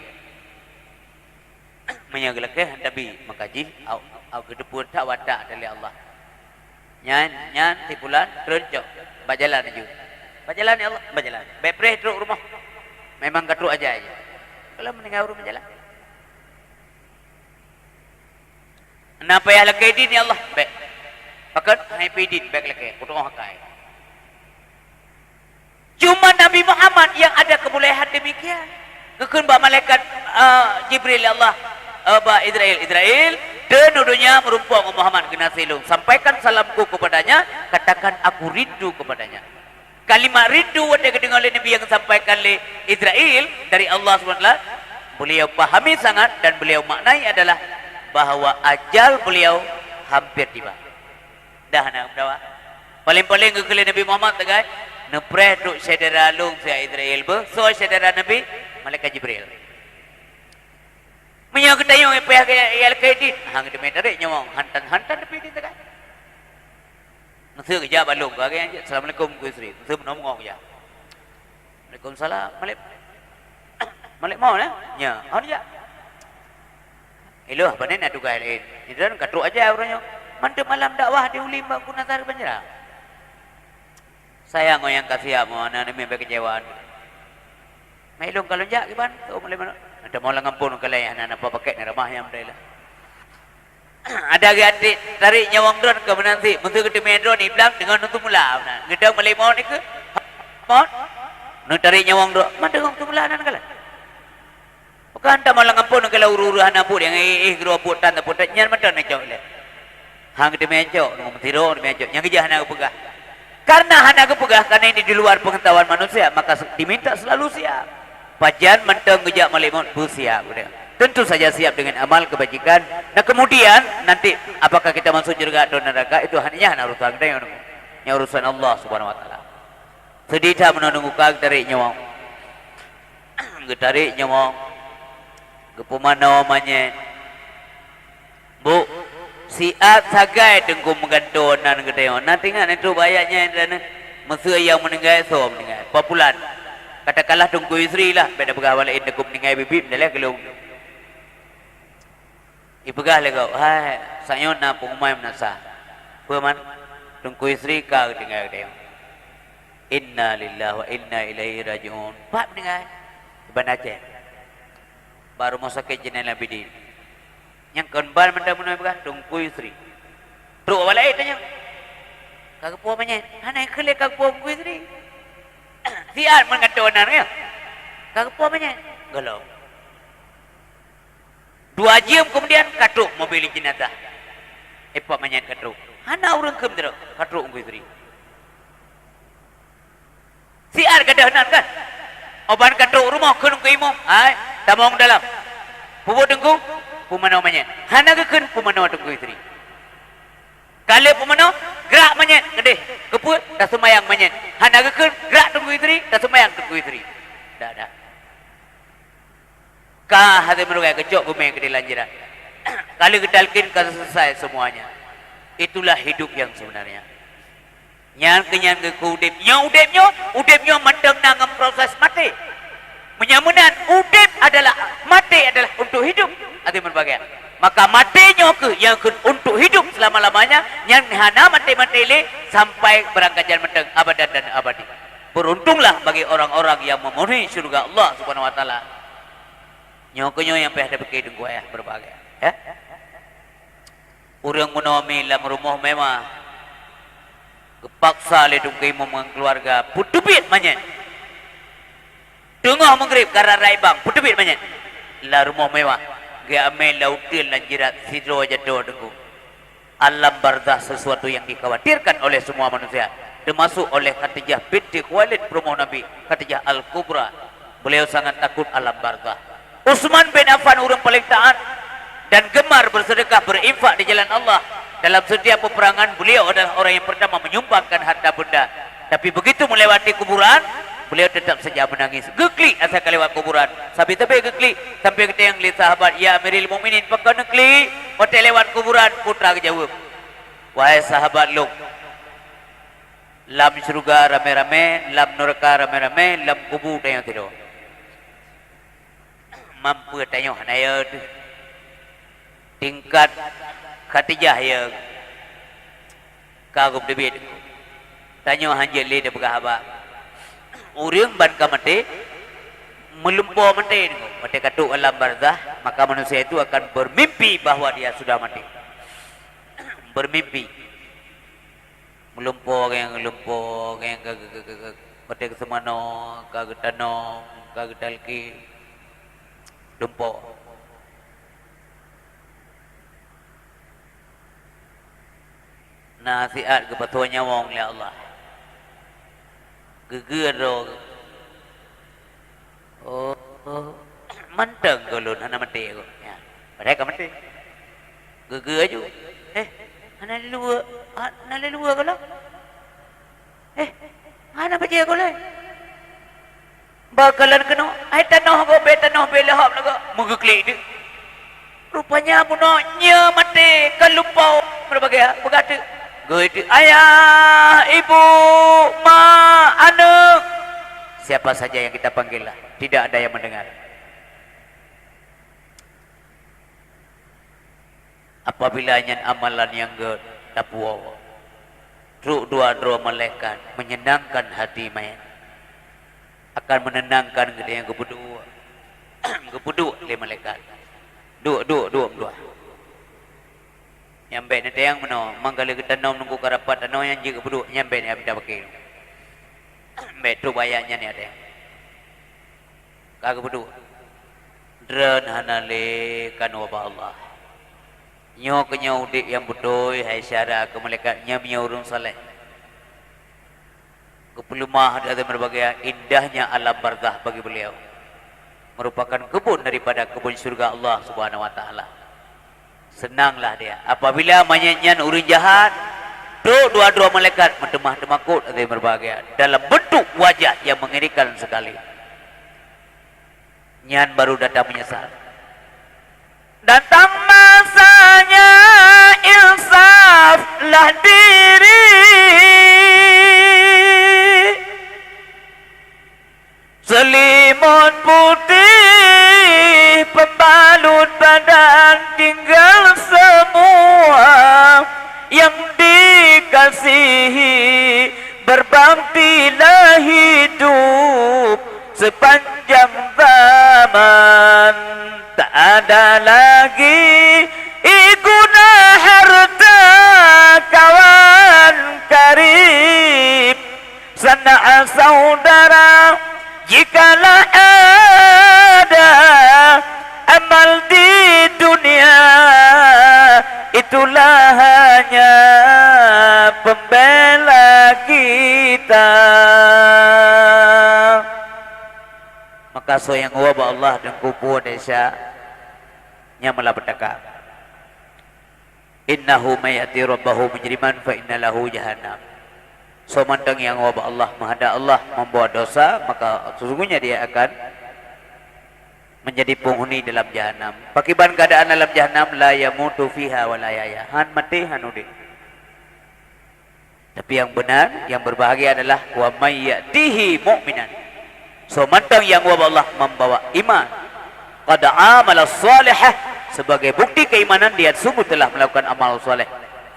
punya gelaken handa bi makaji, au kedepun tak wadah dari Allah. Nyan tipulan kerencok, berjalan aja. Berjalan ya Allah, berjalan. Bepreh teruk rumah, memang ketruk aja. Kalau meninggal rumah jalan. Kenapa ya lagi din ya Allah? Baik. Pakat hai pidin baik lagi putung hakai. Cuma Nabi Muhammad yang ada kebolehan demikian. Kekun ba malaikat Jibril Allah ba Israel dan nudunya merumpuk Muhammad kena silung. Sampaikan salamku kepadanya, katakan aku rindu kepadanya. Kalimat rindu ada kedengar oleh Nabi yang sampaikan oleh Israel dari Allah SWT. Beliau pahami sangat dan beliau maknai adalah bahawa ajal beliau hampir tiba. Dah nak berdawa. Paling-paling ke Nabi Muhammad tegai nepreh duk saudara long sia Israel be so saudara Nabi malaikat Jibril. Menyo ketayong epeh ke al-Qaidin hang de metere nyawang hantan-hantan Nabi di tegai. Ngasih kerja balung ke Assalamualaikum ku isteri. Ngasih menomong kerja. Waalaikumsalam. Malik mau nah? Nya. Au dia. Eloh panen adu gai lain. Idan katruk aja orangnya. Mantap malam dakwah di ulim bangku nazar penjara. Saya ngoyang kasih amo anak ni memang kecewaan. Melong kalau jak kiban tu boleh mana? Ada mau ngampun kalau anak apa pakai ni ramah yang dah lah. Ada adik tarik nyawang drone ke menanti, mesti ke metro ni bilang dengan untuk mula. Ngedang melimau ni ke? Mon. Nu tarik nyawang drone, mana dengan untuk mula nan kala? Bukan tak mau ngampun kalau uru-uru anak pun yang gero putan tak putan nyan macam ni cok le. Hang di mejo, ngom tiro di mejo. Yang kerja anak pegah. Karena anak pegah, karena ini di luar pengetahuan manusia, maka diminta selalu siap. Pajan mentang kerja melimut bersiap. Tentu saja siap dengan amal kebajikan. Nah kemudian nanti apakah kita masuk surga atau neraka itu hanya urusan kita yang urusan Allah Subhanahu Wa Taala. Sedita menunggu kag tarik nyawang, tarik nyawang, kepemana namanya, bu. Siap sagai tengku menggantonan ke tengok. Nanti kan itu bayarnya dan mesra yang meninggal so meninggal. Populan. Katakanlah tengku isteri lah. Beda pegawai lain tengku meninggal bibip dah lah kelung. Ipegah lah kau. Hai, saya nak pengumai menasah. Paman, tengku isteri kau tinggal ke tengok. Inna lillahi wa inna ilaihi raji'un. Pak meninggal. Iban Aceh. Baru masuk ke jenela bidin. Yang kembal menda-menda begah tungku isteri. Teruk walai tanya. Kagak puas banyak. Hanai kelek kagak puas tungku isteri. Siat mengatakan ya. Kagak puas banyak. Galau. 2 jam kemudian katruk mobil jenazah. Epak banyak katruk. Hana orang kem teruk katruk tungku isteri. Siat kadahanan kan. Oban katruk rumah kunung ke imam. Hai, tamong dalam. pubo dengku pumano manyet hana gekeun pumano dengku istri kale pumano gerak manyet gede keput dah semayang manyet hana gekeun gerak dengku istri dah semayang dengku istri dah ka hade merugai kecok bumi gede lanjiran kali gedalkin kan selesai semuanya. Itulah hidup yang sebenarnya. Nyan kenyan ke udipnya mendeng nangem proses mati. Menyamunan udip adalah mati adalah untuk hidup. Ada berbagai. Maka matinya ke yang ke untuk hidup selama-lamanya yang hana mati-mati le sampai berangkat jalan mendeng abadan dan abadi. Beruntunglah bagi orang-orang yang memenuhi surga Allah Subhanahu wa taala. Nyokonyo yang pernah pergi dengan ayah berbagai. Ya? Orang menomil dalam rumah memang kepaksa le dungkai memang keluarga putubit manyet. Tengah maghrib karena raibang putubit manyet. La rumah mewah ga amel lautil dan jirat sidro jado dengku. Alam barzah sesuatu yang dikhawatirkan oleh semua manusia termasuk oleh Khadijah binti Khuwailid perumahan Nabi Khadijah Al-Kubra. Beliau sangat takut alam barzah. Utsman bin Affan orang paling taat dan gemar bersedekah berinfak di jalan Allah. Dalam setiap peperangan beliau adalah orang yang pertama menyumbangkan harta benda. Tapi begitu melewati kuburan, beliau tetap saja menangis. Geklik asal lewat kuburan. Sampai geklik sampai kita yang lihat sahabat, ya Amirul Mukminin, pakau neklik, hotel lewat kuburan. Putra jawab, wahai sahabat lu, lam surga rame-rame, lam neraka rame-rame, lam kubur tayang tidur. Mampu tayang hanaya tu. Tingkat Khadijah ya kagum debit tanya hanjil le de berhaba urang ban ka mate melumpo mate mate katuk alam barzah maka manusia itu akan bermimpi bahwa dia sudah mati bermimpi melumpo yang mate ke semano ka getano ka getalki lumpo. Nasihat kepada nyawang oleh Allah. Geger dong. Oh, manteng golon hana mati aku. Ya, mereka mati. Geger aja. Hana lua kalau. Hana baca aku lah. Bakalan kena. Ai tanah go be tanah be lahap laga. Mengeklik dia. Rupanya munanya mati kalupau berbagai berkata Gede, ayah, ibu, ma, anak. Siapa saja yang kita panggillah, tidak ada yang mendengar. Apabila nyan amalan yang gede, tapuwa. Truk dua malaikat menyenangkan hati mayat. Akan menenangkan gede yang kebudu. Kebudu le malaikat. Dua. Nyampe nanti yang mana mangkali kita nunggu karapat tanau yang juga berdua nyampe ni abis dah pakai. Betul bayarnya ni ada yang kagak berdua. Dran hanale kan wabah Allah. Nyo kenyau dik yang betul hai syara ke malaikatnya punya urung saleh. Kepelumah ada berbagai indahnya alam barzah bagi beliau. Merupakan kebun daripada kebun surga Allah Subhanahu wa taala. Senanglah dia. Apabila manyatnya urang jahat, dua malaikat mendemah-demakut ada berbahagia dalam bentuk wajah yang mengerikan sekali. Nyan baru datang menyesal. Datang masanya insaflah diri. Selimut putih pembalut badan tinggal semua yang dikasihi berbaktilah hidup sepanjang zaman tak ada lagi guna harta kawan karib sanak saudara jikalau ada amal di dunia itulah hanya pembela kita. Maka so yang wabah Allah dan kupu desa nya malapetaka. Innahu may yati rabbahu mujriman fa inna lahu jahannam. So mantang yang wabah Allah menghadap Allah membawa dosa, maka sesungguhnya dia akan menjadi penghuni dalam jahanam. Pakiban keadaan dalam jahanam la yamutu fiha wa la yahya. Han mati han udin. Tapi yang benar, yang berbahagia adalah wa may yatihi mu'minan. So mantang yang wabah Allah membawa iman, qad amala salihah, sebagai bukti keimanan dia sungguh telah melakukan amal soleh.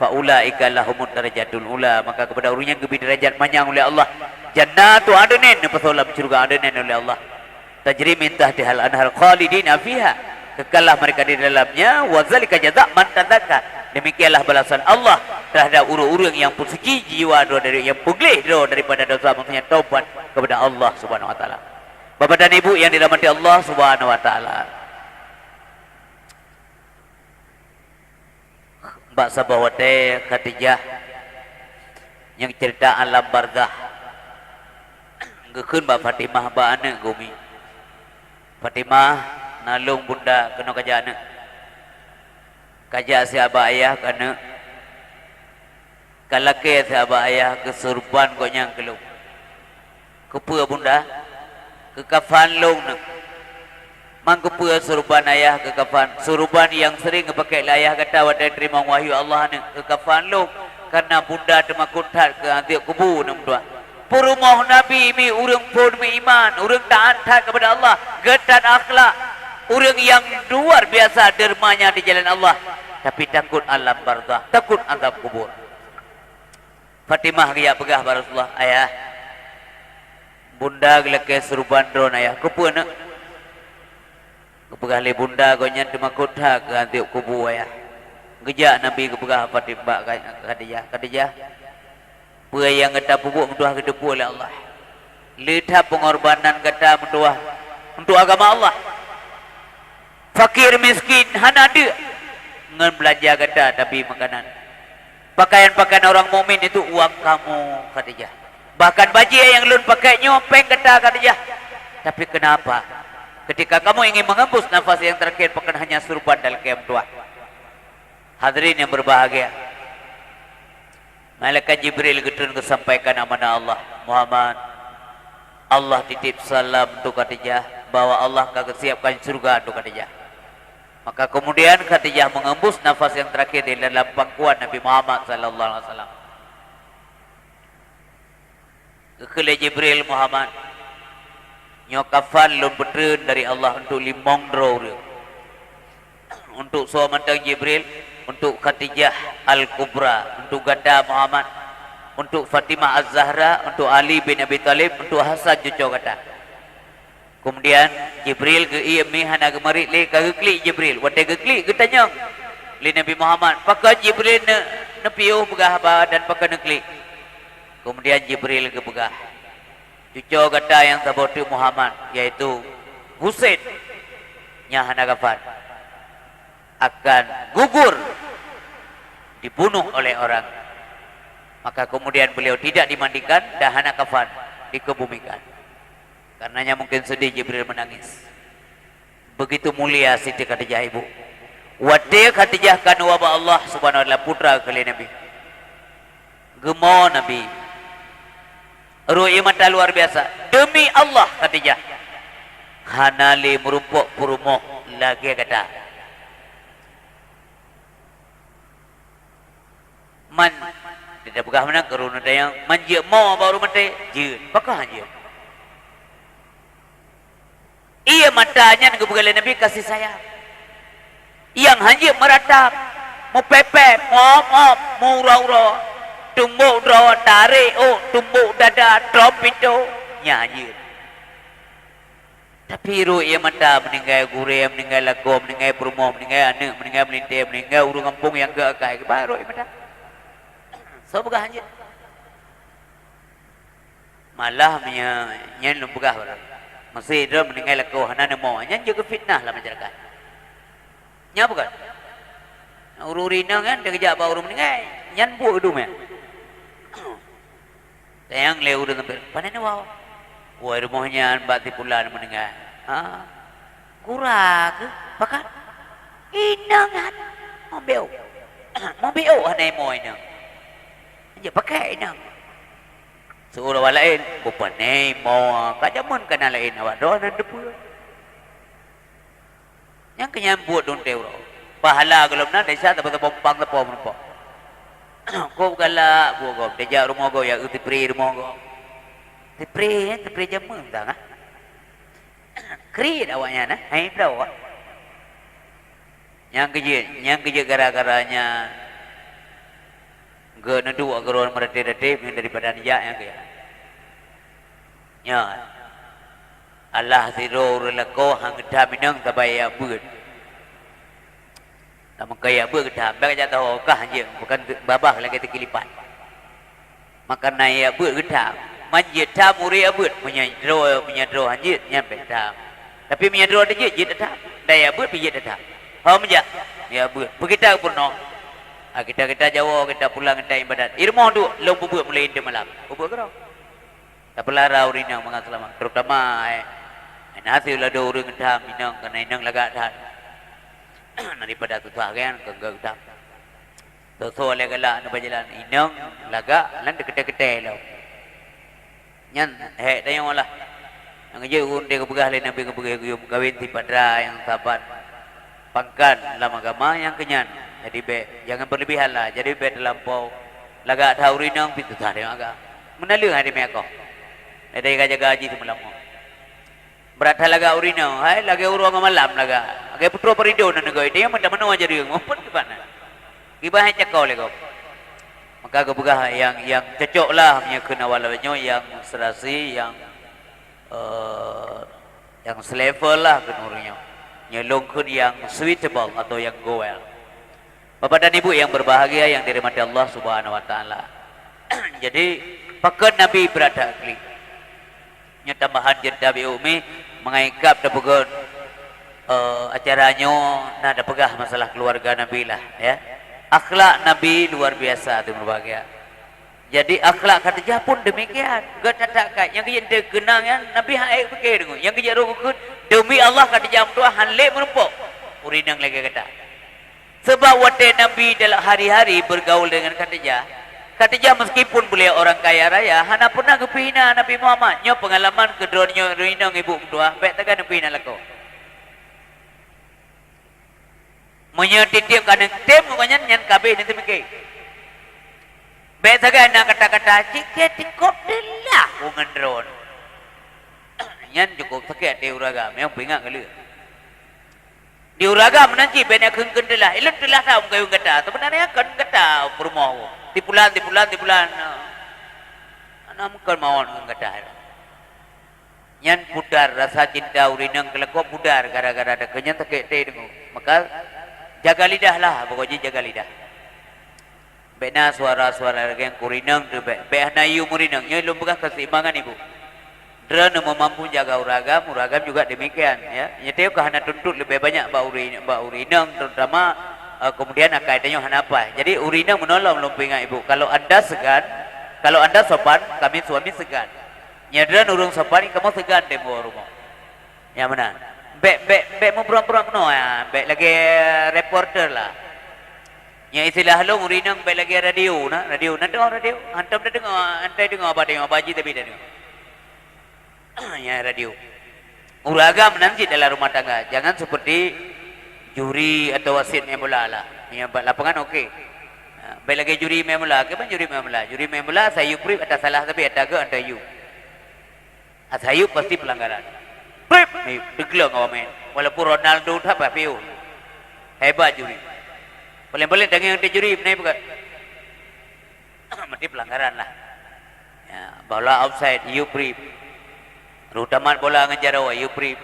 Faulaika lahumud darajatul ula, maka kepada orang yang lebih derajat manyang oleh Allah. Jannatu adnin, pesolam surga adnin oleh Allah. Tajri min tahtihal anhar khalidina fiha, kekallah mereka di dalamnya. Wa zalika jazaa man tadzakka, demikianlah balasan Allah terhadap orang-orang yang bersuci jiwa dari yang pulih daripada dosa, maksudnya taubat kepada Allah Subhanahu wa taala. Bapak dan Ibu yang dirahmati Allah Subhanahu wa taala. Mbak Sabawate Khadijah yang cerita alam barzah ngeukeun Mbak Fatimah Mbak anak gumi. Fatimah nalung bunda kena kaja anak. Kaja si abah ayah kana kalake si abah ayah kesurban ko nyang kelung. Kepua bunda ke kafan long nak. Mangkepua surban ayah ke kafan. Surban yang sering pakai ayah kata wadai terima wahyu Allah ni ke kafan lo. Karena bunda temakuthat ke anti kubu nam dua. Purumah Nabi mi urang pun mi iman, urang taat kepada Allah, getan akhlak, urang yang luar biasa dermanya di jalan Allah, tapi takut alam barzah, takut azab kubur. Fatimah dia pegah Rasulullah, ayah. Bunda gelake surban dron ayah, kupu nak. Kepegah le bunda gonya temakutha ke anti kubu ayah. Gejak Nabi kepegah Fatimah Khadijah. Pua yang kata pupuk mentuah kedepu oleh Allah. Lidah pengorbanan kata mentuah untuk agama Allah. Fakir miskin hana ada ngan belanja kata tapi makanan. Pakaian-pakaian orang mukmin itu uang kamu Khadijah. Bahkan baju yang lun pakai nyopeng kata Khadijah. Tapi kenapa? Ketika kamu ingin mengembus nafas yang terakhir pakai hanya surban dan kem tua. Hadirin yang berbahagia. Malaikat Jibril getun kesampaikan amanah Allah. Muhammad, Allah titip salam untuk Khadijah bahwa Allah akan siapkan surga untuk Khadijah. Maka kemudian Khadijah mengembus nafas yang terakhir di dalam pangkuan Nabi Muhammad sallallahu alaihi wasallam. Kekele Jibril Muhammad nyokafan lun betreun dari Allah untuk limong dro. Untuk suamantang Jibril, untuk Khadijah Al-Kubra, untuk ganda Muhammad, untuk Fatimah Az-Zahra, untuk Ali bin Abi Talib, untuk Hasan cucu kata. Kemudian Jibril ke iya mi hana gemari le kageklik Jibril, wate geklik getanyang li Nabi Muhammad, pakai Jibril ne piuh pegah ba dan pakai neklik. Kemudian Jibril ke pegah cucu kata yang sabotu Muhammad, yaitu Husain nya hana kafan akan gugur dibunuh oleh orang. Maka kemudian beliau tidak dimandikan dan hana kafan dikebumikan. Karenanya mungkin sedih Jibril menangis. Begitu mulia Siti Khadijah ibu. Wati Khadijah kan wabah Allah subhanahu wa ta'ala putra kali Nabi. Gemo Nabi. Ru'i mata luar biasa. Demi Allah Khadijah. Hanali merumpuk purumoh lagi kata. Man tidak pegah mana keruna yang manja mau baru mati jeun pakah jeun ia matanya nang begal Nabi kasih sayang yang hanya meratap mau pepe mau murau tumbuk draw tarik tumbuk dada drop itu nyanyi. Tapi ru ia mata meninggal gurem meninggal lakom meninggal perumoh meninggal anak meninggal melintir meninggal urang kampung yang ke akai baru ia mata so pegah aja. Malah nyen lu pegah orang. Masih dia meninggal laku hana mau nyen juga fitnah lah masyarakat. Nya bukan. Ururina kan dia kejap baru meninggal. Nyen bu hidung ya. Sayang le urang sampai. Panen wow. Wah rumahnya mbak tipulan meninggal. Kurang ke? Pakat. Inang hat. Mobil. Mobil hanai mo inang. Dia pakai inang. Suruh awak lain. Bupanai mo. Kajamun kena lain awak. Doa dan depu. Yang kenyambut dun teu. Pahala kalau nak desa tak pompang tak pom. Kau galak buat kau. Dia rumah kau ya utipri rumah kau. Tipri jamun dah kan. Krit awaknya nah. Hai tahu awak. Yang kerja gara-garanya ge nandu ageron merate-rate daripada dia yang ke. Ya. Allah siro relako hang gedam minang tabaya beut. Nama kaya beut gedam, bagi jatuh kah je bukan babah lagi terkilipan. Makan naya beut gedam. Manjit tam uri beut punya dro hanjit nyampe tam. Tapi punya dro dia jit tam. Daya beut pijit tam. Hom je. Ya beut. Kita purno. Kita Jawa kita pulang kita ibadat. Irmoh tu lompu beut mulai inde malam. Beut kerau. Tak pelara urinang mengasalamak terutama nasi ulah do urang gedam minang kena inang lagak dah. Daripada tu kan kegak gedam. So le galak na berjalan inang lagak lan dekat-dekat lo. Nyan tayong lah. Ang je unde ke begah le nabi ke begah yum kawin ti padra yang saban pangkan dalam agama yang kenyan. Jadi jangan berlebihan lah. Jadi terlampau lagak tahu urinang pintu tadi agak. Menalu hari me ako. Ada jaga haji semalam. Berat laga urinang, hai lagi urang malam laga. Agak putro perido na negoi dia mana-mana aja dia ngopun ke mana. Gibah cakau lego. Maka gebegah yang cocoklah punya kena walanya yang serasi yang selevel lah kenurnya. Nyelongkun yang suitable atau yang goel. Bapak dan Ibu yang berbahagia yang dirahmati Allah Subhanahu wa taala. Jadi pakai Nabi berada klik. Nya tambahan jeda bi umi mengaikap dapegon acaranya ada pegah masalah keluarga Nabi lah ya. Akhlak Nabi luar biasa tu berbahagia. Jadi akhlak Khadijah pun demikian. Gatatakan yang kerja kenang yang Nabi haik fikir dengu. Yang kerja rukun demi Allah Khadijah tua hanlek menumpuk. Urinang lagi kata. Sebab waktu Nabi dalam hari-hari bergaul dengan Khadijah. Khadijah meskipun beliau orang kaya raya, hana pernah kepihina Nabi Muhammad. Nyo pengalaman kedronyo rinang ibu tua, baik takkan kepihina lako. Menyetitip kana tem bukannya nyan kabeh nanti mikir. Baik takkan nak kata-kata cike tingkop delah ungan dron. Nyan cukup sakit di uragam yang pingak kali. Di uragam nanti banyak kengken delah. Ilan delah tahu kayu kata. Sebenarnya kan kata rumah. Di bulan anak muka mawon kata nyan pudar rasa cinta urinang kelekop pudar gara-gara ada kenyan tak dengu maka jaga lidah lah pokoknya jaga lidah bena suara-suara yang kurinang tu be hanayu murinang nya belum bekas keseimbangan ibu drone mampu jaga uragam juga demikian ya nyeteu ke hana tuntut lebih banyak ba urinang terutama kemudian akaidanya apa? Jadi urinang menolong lumpingan ibu. Kalau anda segan, kalau anda sopan, kami suami segan. Nyadran urung sopan, kamu segan demo rumah. Yang mana? Bek mau pura-pura no ya. Bek lagi reporter lah. Yang istilah lo urinang bek lagi radio na, radio. Hantam dah dengar, antai dengar apa haji tapi dah dengar. Ya radio. Uragam nanti dalam rumah tangga. Jangan seperti juri atau wasit main bola lah. Yang lapangan okey. Baik lagi juri main bola. Ke juri main bola? Juri main bola saya prip atas salah tapi ada ke ada you. Atas you pasti pelanggaran. Prip, digelang awak main. Walaupun Ronaldo tak apa piu. Hebat juri. Paling-paling dengan yang juri naik bukan. Mesti pelanggaran lah. Ya, bola offside you prip. Terutama bola ngejar awak you prip.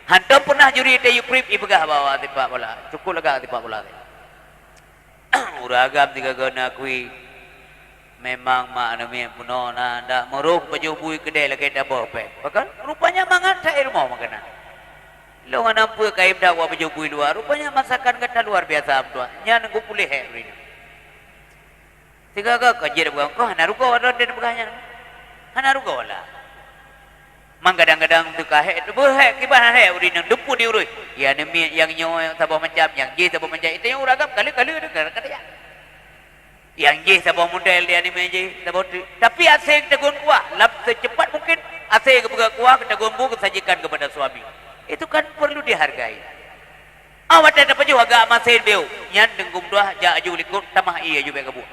Hantam pernah juri te yuprip ibegah bawa tipak bola. Cukup lega tipak bola. Uragam tiga guna kui. Memang mak nami puno na ndak meruh pejubui kedai lagi dak bope. Bahkan rupanya mangan tak ilmu makanan. Lo ngampu kaib dak wa pejubui luar. Rupanya masakan kata luar biasa abdua. Nya nunggu pulih hari ini. Tiga gak kaji dak bukan ko hana ruko ada den begahnya. Hana ruko lah. Mang kadang-kadang tu kahek tu berhek kiban hek uri nang depu di urui. Ya nemi yang nyo sabah macam yang je sabah macam itu yang uragam kali-kali ada kata ya. Yang je sabah model dia anime je sabah tapi asing tegun kuah lap secepat mungkin asing kebuka kuah tegun bu sajikan kepada suami. Itu kan perlu dihargai. Awak ada baju agak masin beu. Nyan denggum doa ja aju likut tamah iya aju be kebu.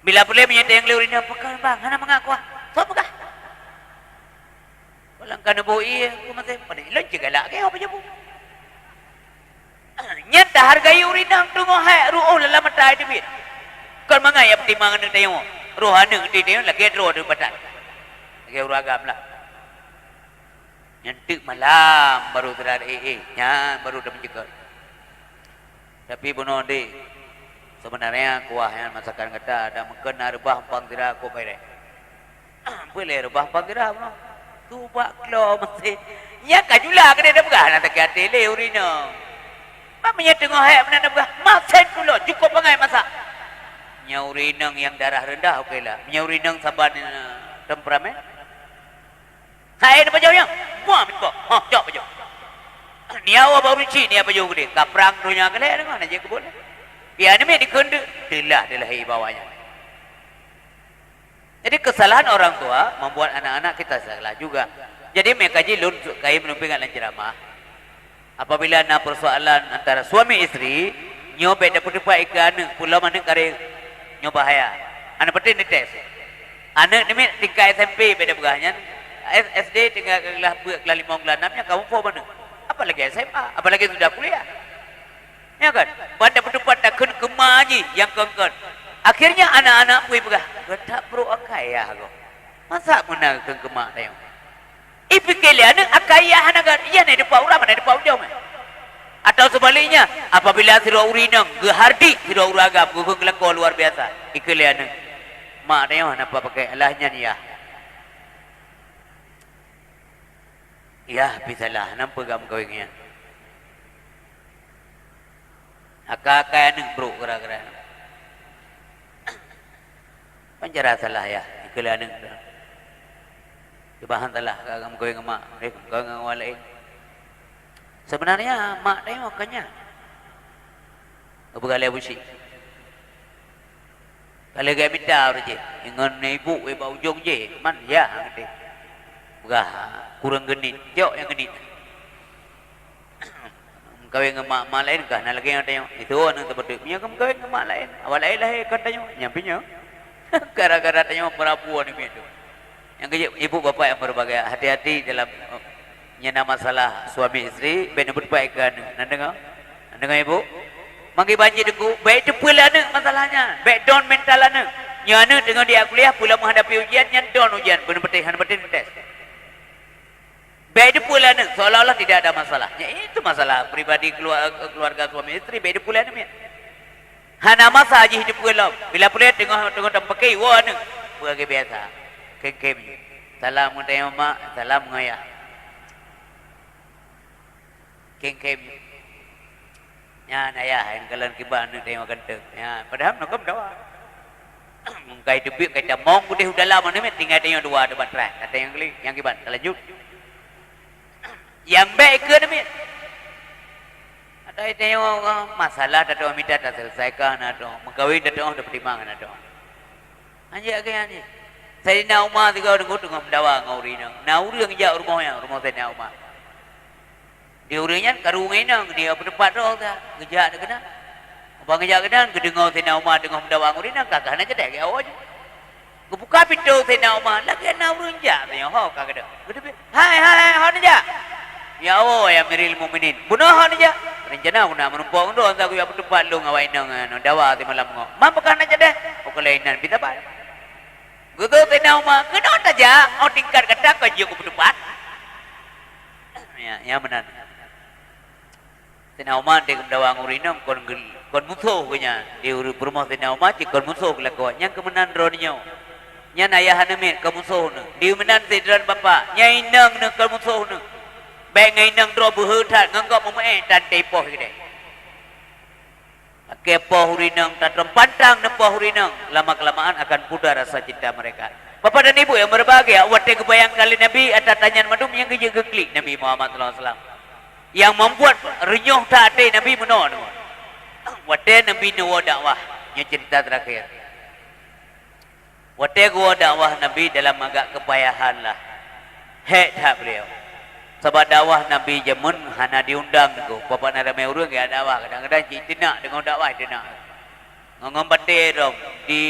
Bila boleh menyeteng leurin apa bang hana mengaku. So apakah? Walang kana bo iya ko masay pada ilon jigala kay apa jabo. Nyat hargai urinang tungo hai ruo lala matai dibit. Kan mangay timangan ng tayo. Ruhan ng di tayo lagi ro do batat. Lagi uragam lah. Nyantik malam baru terar nya baru dah menjegal. Tapi bunuh di sebenarnya kuah yang masakan kata ada mengkena rebah pang tira ko pare. Boleh rebah pang tira bunuh. Tu buat keluar masih. Ya kajulah ke dia dah begah nak tak ada le urina. Mamanya tengok hai mana dah begah. Masen pula cukup bangai masak. Nya urina yang darah rendah okeylah. Nya urina saban temperamen. Hai ada baju yang. Buah minta. Ha jok baju. Ni awak baru ci ni apa baju gede. Kaprang dunia ke le dengar aja ke boleh. Biar ni dikendu. Delah hai bawanya. Jadi kesalahan orang tua membuat anak-anak kita salah juga. Jadi mereka jilun kai menumpingan dan ceramah. Apabila ada persoalan antara suami isteri, nyo beda putupa ikan pulau mana kare nyo bahaya. Anak penting dites. Anak ni tingkat SMP beda begahnya. SD tinggal kelas 5 kelas 6 nya kamu fo mana? Apalagi SMA, apalagi sudah kuliah. Ya kan? Pada putupa tak kemaji yang kengkon. Akhirnya anak-anak pun begah. Tak perlu akayah kau. Masa mana kemak tayo? Ipikelian akayah nagar. Iya ni depa urang mana depa ujau mah. Atau sebaliknya, apabila sira urinang gehardik sira uragam gugung kelako luar biasa. Ikelian mak tayo napa pakai alahnya ni ya. Ya bisalah nampak gam kawingnya. Akak-akak nang bro kera-kera. Penjara salah ya, ikulah neng. Kebahan salah, kagam kau yang mak, kau yang walain. Sebenarnya mak dia makanya, apa kali busi? Kalau gaya minta orang je, ingat ibu, ibu ujung je, man ya, nanti. Begah kurang genit, jauh yang genit. Kau yang mak lain kah? Nak lagi yang tanya, itu orang terbetul. Punya kau yang mak lain, awal lain lah katanya, nyampinya. Gara-gara tanya perapuan ini itu. Yang ibu bapa yang berbagai hati-hati dalam nyana masalah suami isteri, benar berbaikan. Nandengar, nandengar ibu. Mangki banjir deku, baik tu pula nak masalahnya, baik down mental nak. Nyana dengan dia kuliah pula menghadapi ujian, nyana down ujian, benar betul tes. Baik tu pula nak, seolah-olah tidak ada masalah. Itu masalah pribadi keluarga suami isteri, baik tu pula nak. Hana masa aja hidup gelap. Bila boleh tengok pakai wah ni. Bukan biasa. Kem. Salam untuk mak, salam ngaya. Kem. Ya naya, yang kalian kibar ni tengok kenteng. Ya, padahal nak dawa. Mungkai debik kai damong putih udah lama ni tinggal tengok dua depan try. Kata yang kali, yang kibar lanjut. Yang baik ke ni? Ada tengok masalah datang minta tak selesaikan atau mengkawin datang dah pertimbangan atau. Anjak ke anjak. Saya nak rumah tiga orang tengok mendawa ngauri nang. Nauri yang jauh rumahnya, rumah saya nak rumah. Dia urinya karung inang dia bertempat roh dah. Gejak dah kena. Bang gejak kena kedengar saya nak rumah tengok mendawa ngauri nang kakak nak cedek ke awak. Kebuka pintu saya nak rumah lagi nak urunjak tengok ho kakak dah. Hai ho ni jak. Ya Allah ya miril mukminin. Bunuh ni jak. Rencana aku nak menumpang tu antara aku yang bertempat lu ngawai nang dawa di malam ngau. Mampu kan aja deh. Pokok lainan kita pak. Gudo tenau mah kena aja. Oh tingkat kata kau juga bertempat. Ya benar. Tenau mah dia dawa ngurinam kon musuh punya. Di rumah tenau mah kon musuh kelakon. Yang kemenan roninya. Nya ayah hanamit kon musuh nu. Di menan sidran bapa. Nya inang nu kon musuh nu. Baik ngai nang dro berhutat nganggap memae dan tepoh gede. Kepoh hurinang tak pantang nepoh hurinang lama kelamaan akan pudar rasa cinta mereka. Bapa dan ibu yang berbahagia, wate kebayang kali Nabi atas tanyaan madum yang kerja keklik Nabi Muhammad sallallahu alaihi wasallam. Yang membuat renyuh tak ada Nabi menor. Wate Nabi nuwa dakwah, yang cerita terakhir. Wate gua dakwah Nabi dalam agak kepayahan lah. Hek tak beliau. Sebab dakwah Nabi jamun hana diundang tu. Bapa nak ramai orang ke dakwah. Kadang-kadang cik tenak dengan dakwah tenak. Ngomong batik dong,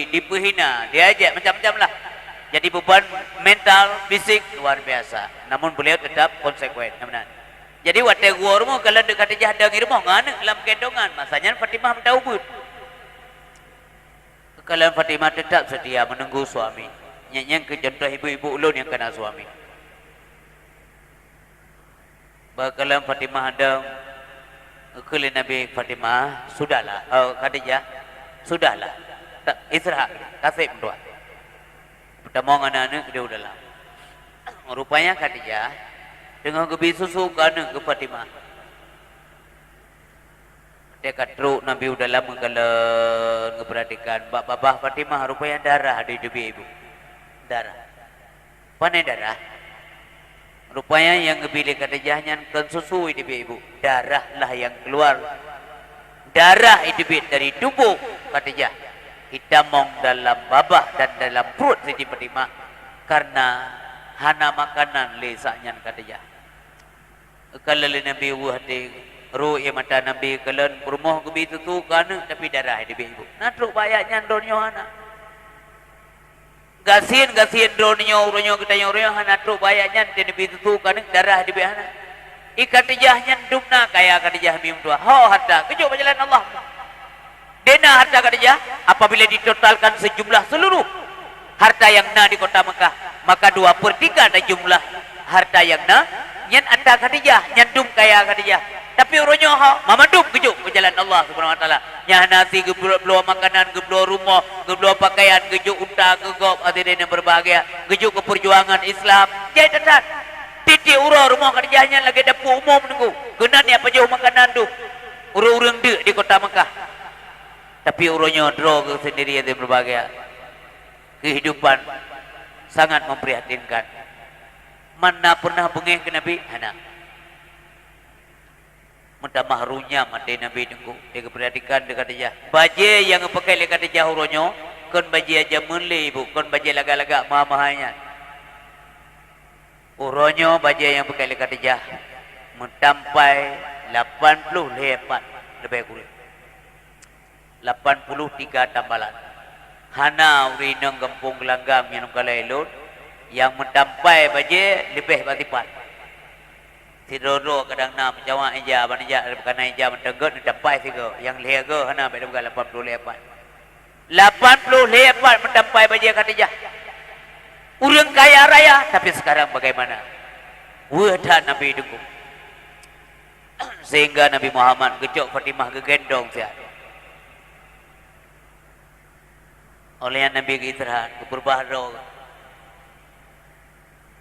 dipehina, diajak macam-macam lah. Jadi beban mental, fisik luar biasa. Namun beliau tetap konsekuen. Jadi waktu gua rumah kalau dekat Khadijah ada rumah ngana dalam gendongan. Masanya Fatimah minta ubud. Kalau Fatimah tetap setia menunggu suami. Yang ke contoh ibu-ibu ulun yang kena suami. Bakalan Fatimah ada kali Nabi Fatimah sudahlah. Khadijah sudahlah. Istirahat, kasih berdoa. Pertama anak-anak dia udahlah. Rupanya Khadijah dengan kebi susu kana ke Fatimah. Dia katruk Nabi udah lama kalau ngeperhatikan babah Fatimah rupanya darah di tubuh ibu. Darah. Mana darah? Rupanya yang ngebili Khadijah nyankan susu di tubuh ibu. Darah lah yang keluar. Darah itu dari tubuh Khadijah. Hitamong dalam babah dan dalam perut Siti Fatimah karena hana makanan lesaknya Khadijah. Kalau Nabi wahdi ru'i mata Nabi kalen rumah ke bitu tu kana tapi darah di ibu. Natruk bayaknya donyo hana. Gasin donyo uronyo ketanya uronyo hana truk bayaknya di bitu tu kana darah di hana. Khadijah nyandumna kaya Khadijah mim tua. Ho hatta kejuk berjalan Allah. Dena harta Khadijah apabila ditotalkan sejumlah seluruh harta yang na di kota Mekah, maka 2/3 dari jumlah harta yang na nyen harta Khadijah, nyandum kaya Khadijah. Tapi uronyo ha mamandum kejuk berjalan Allah Subhanahu wa taala. Nyah nasi ke beluar makanan, ke beluar rumah, ke beluar pakaian, kejuk unta, ke gop hadirin yang berbahagia, kejuk ke perjuangan Islam. Jadi tetap titik urang rumah Khadijahnya lagi dapur umum menunggu. Kena ni apa jauh makanan tu. Urang-urang dek di kota Mekah. Tapi uronyo draw ke sendiri yang berbahagia. Kehidupan sangat memprihatinkan. Mana pernah bengih ke Nabi? Hana. Minta mahrunya mati Nabi tunggu. Dia keperhatikan dekat dia. Baju yang pakai dekat dia uronyo. Kon baju aja menli ibu. Kon baju lagak-lagak mahal-mahalnya. Uronyo baju yang pakai dekat dia. Mentampai 80 lepat. Lebih kurang. 83 tambalan. Hana urinang kampung gelanggam yang kalai elon yang mentampai baje lebih batipan. Sidoro kadang na menjawab ija banija bukan ija mentegot mentampai tiga yang lega hana pada bukan 80 lepat mentampai baje Khadijah. Urang kaya raya tapi sekarang bagaimana? Wadah Nabi dukung. Sehingga Nabi Muhammad gecok Fatimah gegendong siap. Oleh Nabi ke istirahat, ke berbahadau.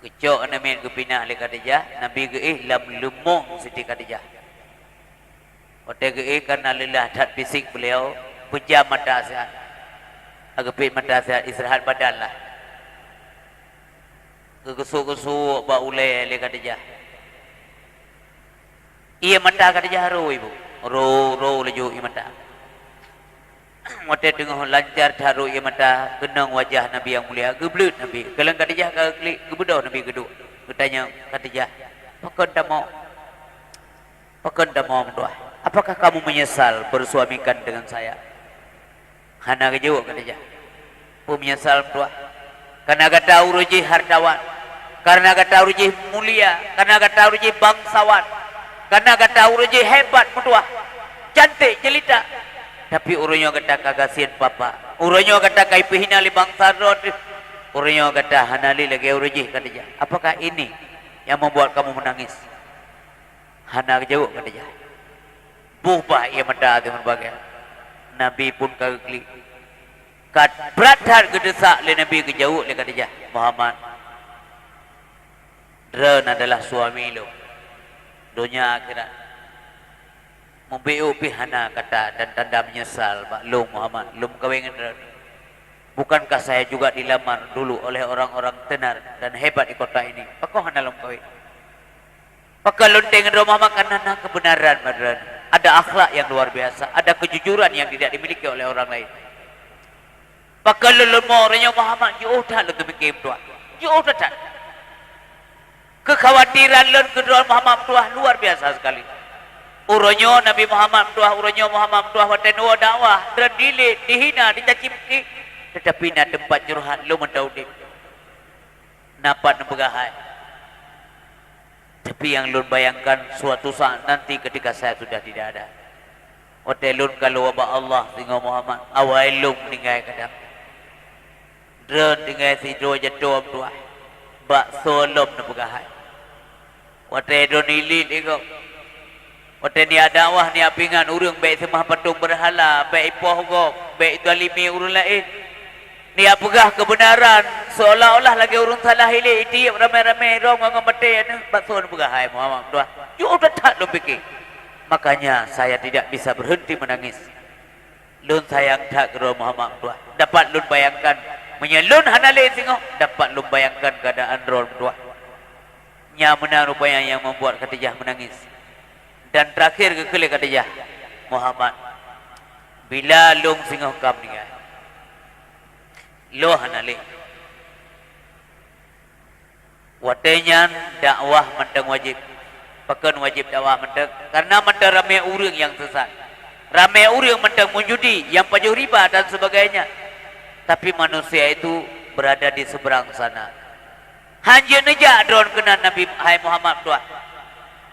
Kecok Nabi ke pinah oleh Khadijah, Nabi ke lam lumung Siti Khadijah. Waktu ke karena lelah dat fisik beliau, pejam mata sihat. Agapit mata sihat, istirahat badan lah. Kesuk-kesuk bak ulai oleh Khadijah. Ia mata Khadijah roh ibu. Roh laju ia mata. Waktu tengah lancar taruh ia mata kenang wajah Nabi yang mulia geblut Nabi. Kalau Khadijah klik gebedah Nabi kedua. Bertanya Khadijah, "Pakon dah mau mendoa? Apakah kamu menyesal bersuamikan dengan saya?" Hana kejawab Khadijah. "Aku menyesal mendoa. Karena kata uruji hartawan, karena kata uruji mulia, karena kata uruji bangsawan, karena kata uruji hebat mendoa. Cantik jelita. Tapi uronyo kata kagasian papa. Uronyo kata kaipihina li bangsa rod. Uronyo kata hanali lagi uruji katanya. Apakah ini yang membuat kamu menangis? Hana jawab katanya. Buhbah ia mata dengan bagian. Nabi pun kagli. Kat berat gedesak le Nabi kejauh le katanya. Muhammad. Dren adalah suami lo. Dunia akhirat. Membiu pihana kata dan tanda menyesal maklum Muhammad lum kawin dengan Bukankah saya juga dilamar dulu oleh orang-orang tenar dan hebat di kota ini? Pakoh dalam kawin. Pakalun dengan rumah makanan kebenaran madran. Ada akhlak yang luar biasa, ada kejujuran yang tidak dimiliki oleh orang lain. Pakalun orangnya Muhammad yo dah lu bikin doa. Yo dah. Kekhawatiran lun kedua Muhammad tuah luar biasa sekali. Uronyo Nabi Muhammad tuah, uronyo Muhammad tuah watenua dakwah, dile, dihina, dicaci maki. Tetapi na tempat curhat lu mendaudin. Napa nebegahai. Tapi yang lun bayangkan suatu saat nanti ketika saya sudah tidak ada. Hotelun kalau wabah Allah tinggal Muhammad, awal lum tinggal kadang. Dren tinggal si dua jatuh tuah. Bak solom nebegahai. Hotelun ilit tinggal. Hotel ni ada wah ni apingan urang baik semah patung berhala, baik ipoh gok, baik zalimi urang lain. Ni apakah kebenaran seolah-olah lagi urang salah hilir iti ramai-ramai rong ngomong mati anu bakso pegah hai Muhammad tuah. You udah tak lu fikir. Makanya saya tidak bisa berhenti menangis. Lun sayang tak ke Muhammad tuah. Dapat lun bayangkan menyelun hanale tengok, dapat lun bayangkan keadaan ron tuah. Nya benar rupanya yang membuat Khadijah menangis. Dan terakhir kekali Khadijah, Muhammad, bila lung singoh kam ni kan, loh hanalik, watenya dakwah mentang wajib, pakan wajib dakwah mentang, karena mentang ramai orang yang sesat, ramai orang mentang menjudi, yang pajuh riba dan sebagainya, tapi manusia itu berada di seberang sana. Hanya nejak drone kena Nabi Hai Muhammad tuah.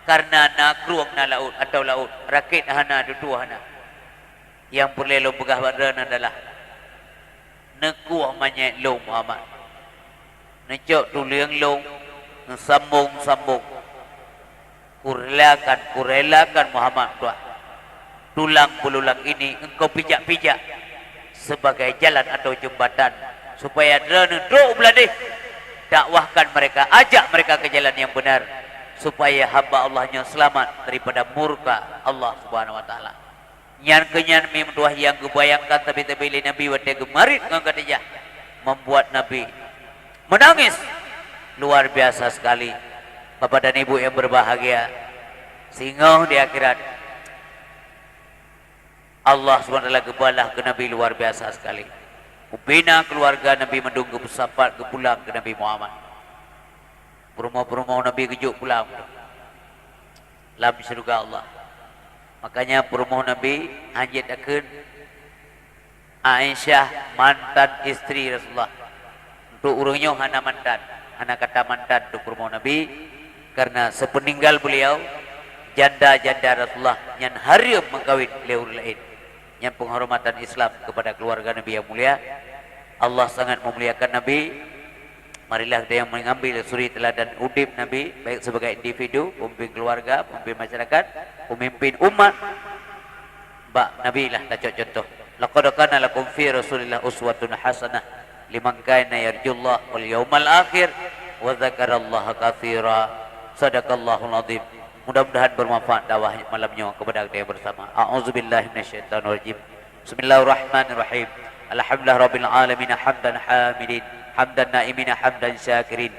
Karena nak keruang na laut atau laut rakit hana dutua hana. Yang boleh lo pegah badan adalah nekuah manyet lo Muhammad. Necok tuliang lo sambung-sambung. Kurelakan Muhammad tuah. Tulang belulang ini engkau pijak-pijak sebagai jalan atau jembatan supaya drone duk beladih. Dakwahkan mereka, ajak mereka ke jalan yang benar supaya hamba Allahnya selamat daripada murka Allah Subhanahu wa taala. Nyan kenyan mim tuah yang kebayangkan tapi Nabi wa gemarit dengan Khadijah membuat Nabi menangis luar biasa sekali. Bapak dan Ibu yang berbahagia, sehingga di akhirat Allah Subhanahu wa taala gebalah ke Nabi luar biasa sekali. Ubina keluarga Nabi mendunggu bersapat ke pulang ke Nabi Muhammad. Perumah-perumah Nabi kejuk pulang. Dalam syurga Allah. Makanya perumah Nabi anjit akan Aisyah mantan istri Rasulullah. Untuk urangnya hana mantan. Hana kata mantan untuk perumah Nabi. Karena sepeninggal beliau janda-janda Rasulullah yang haram mengkawin leur lain. Yang penghormatan Islam kepada keluarga Nabi yang mulia. Allah sangat memuliakan Nabi. Marilah kita yang mengambil suri teladan udip Nabi, baik sebagai individu, pemimpin keluarga, pemimpin masyarakat, pemimpin umat. Bak Nabi lah tak contoh. Laqad kana lakum fi Rasulillah uswatun hasanah liman kana yarjullah wal yaumal akhir wa dzakarallaha katsira. Sadaqallahul azim. Mudah-mudahan bermanfaat dakwah malamnya kepada kita yang bersama. A'udzubillahi minasyaitonirrajim. Bismillahirrahmanirrahim. Alhamdulillah rabbil alamin hamdan hamidin, hamdan naimin, hamdan syakirin.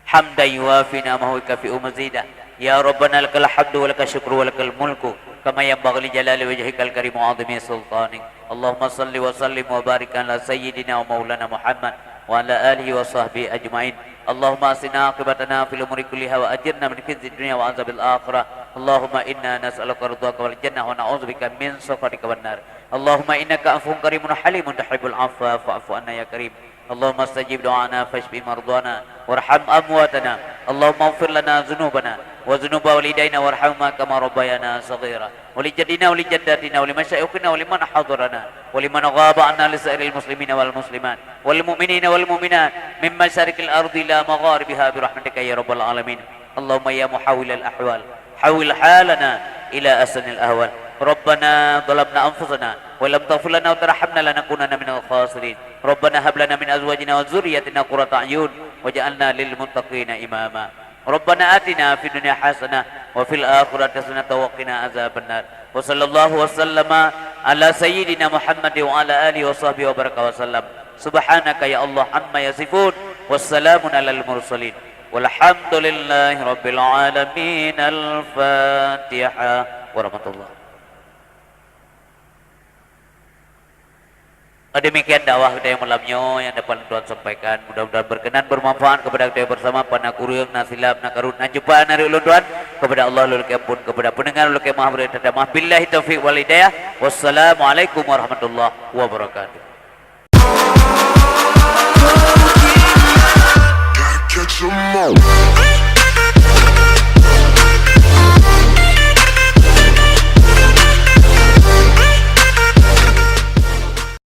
Hamdan yuwafi ni'amahu wa kafi'u mazidah. Ya Rabbana lakal hamdu wa lakal syukru wa lakal mulku kama yanbaghi li jalali wajhikal karim wa 'azimi sultanik. Allahumma salli wa sallim wa barik ala sayyidina wa maulana Muhammad wa ala alihi wa sahbihi ajma'in. Allahumma asina aqibatana fil umuri kulliha wa ajirna min khizyid dunya wa azabil akhirah. Allahumma inna nas'aluka ridhaka wal jannah wa na'udzubika min sakhatika wan nar. Allahumma innaka afuwwun karimun halimun tuhibbul 'afwa fa'fu anna ya karim. Allahumma astajib du'ana fashfi mardana warham amwatana. Allahumma ighfir lana dhunubana wa dhunuba walidayna warhamna kama rabbayana saghira. Wa li jaddina wa li jaddatina wa li masyayikhina wa liman hadarana wa liman ghaba 'anna li sa'iril muslimina wal muslimat wal mu'minina wal mu'minat min masyariqil ardi ila magharibiha bi rahmatika ya rabbal alamin. Allahumma ya muhawwilal ahwal hawil halana ila asnil ahwal. Rabbana dhalamna anfusana wa lam taghfir lana wa tarhamna lanakunanna minal khasirin. Rabbana hab lana min azwajina wa dhurriyyatina qurrata a'yun waj'alna lil muttaqina imama. Rabbana atina fid dunya hasanah wa fil akhirati hasanah wa qina azabannar. Wa sallallahu wa sallama ala sayyidina Muhammad wa ala alihi wa sahbihi wa baraka wa sallam. Subhanaka ya Allah amma yasifun. Wassalamun alal mursalin. Walhamdulillahi rabbil alamin. Al-Fatihah warahmatullahi. Demikian dakwah kita yang malamnya yang dapat Tuhan sampaikan. Mudah-mudahan berkenan bermanfaat kepada kita bersama pana kurung nasilap nakarut najupaan hari ulun Tuhan kepada Allah lul kepun kepada pendengar lul kemah berita damah billahi taufiq wal hidayah. Wassalamualaikum warahmatullahi wabarakatuh.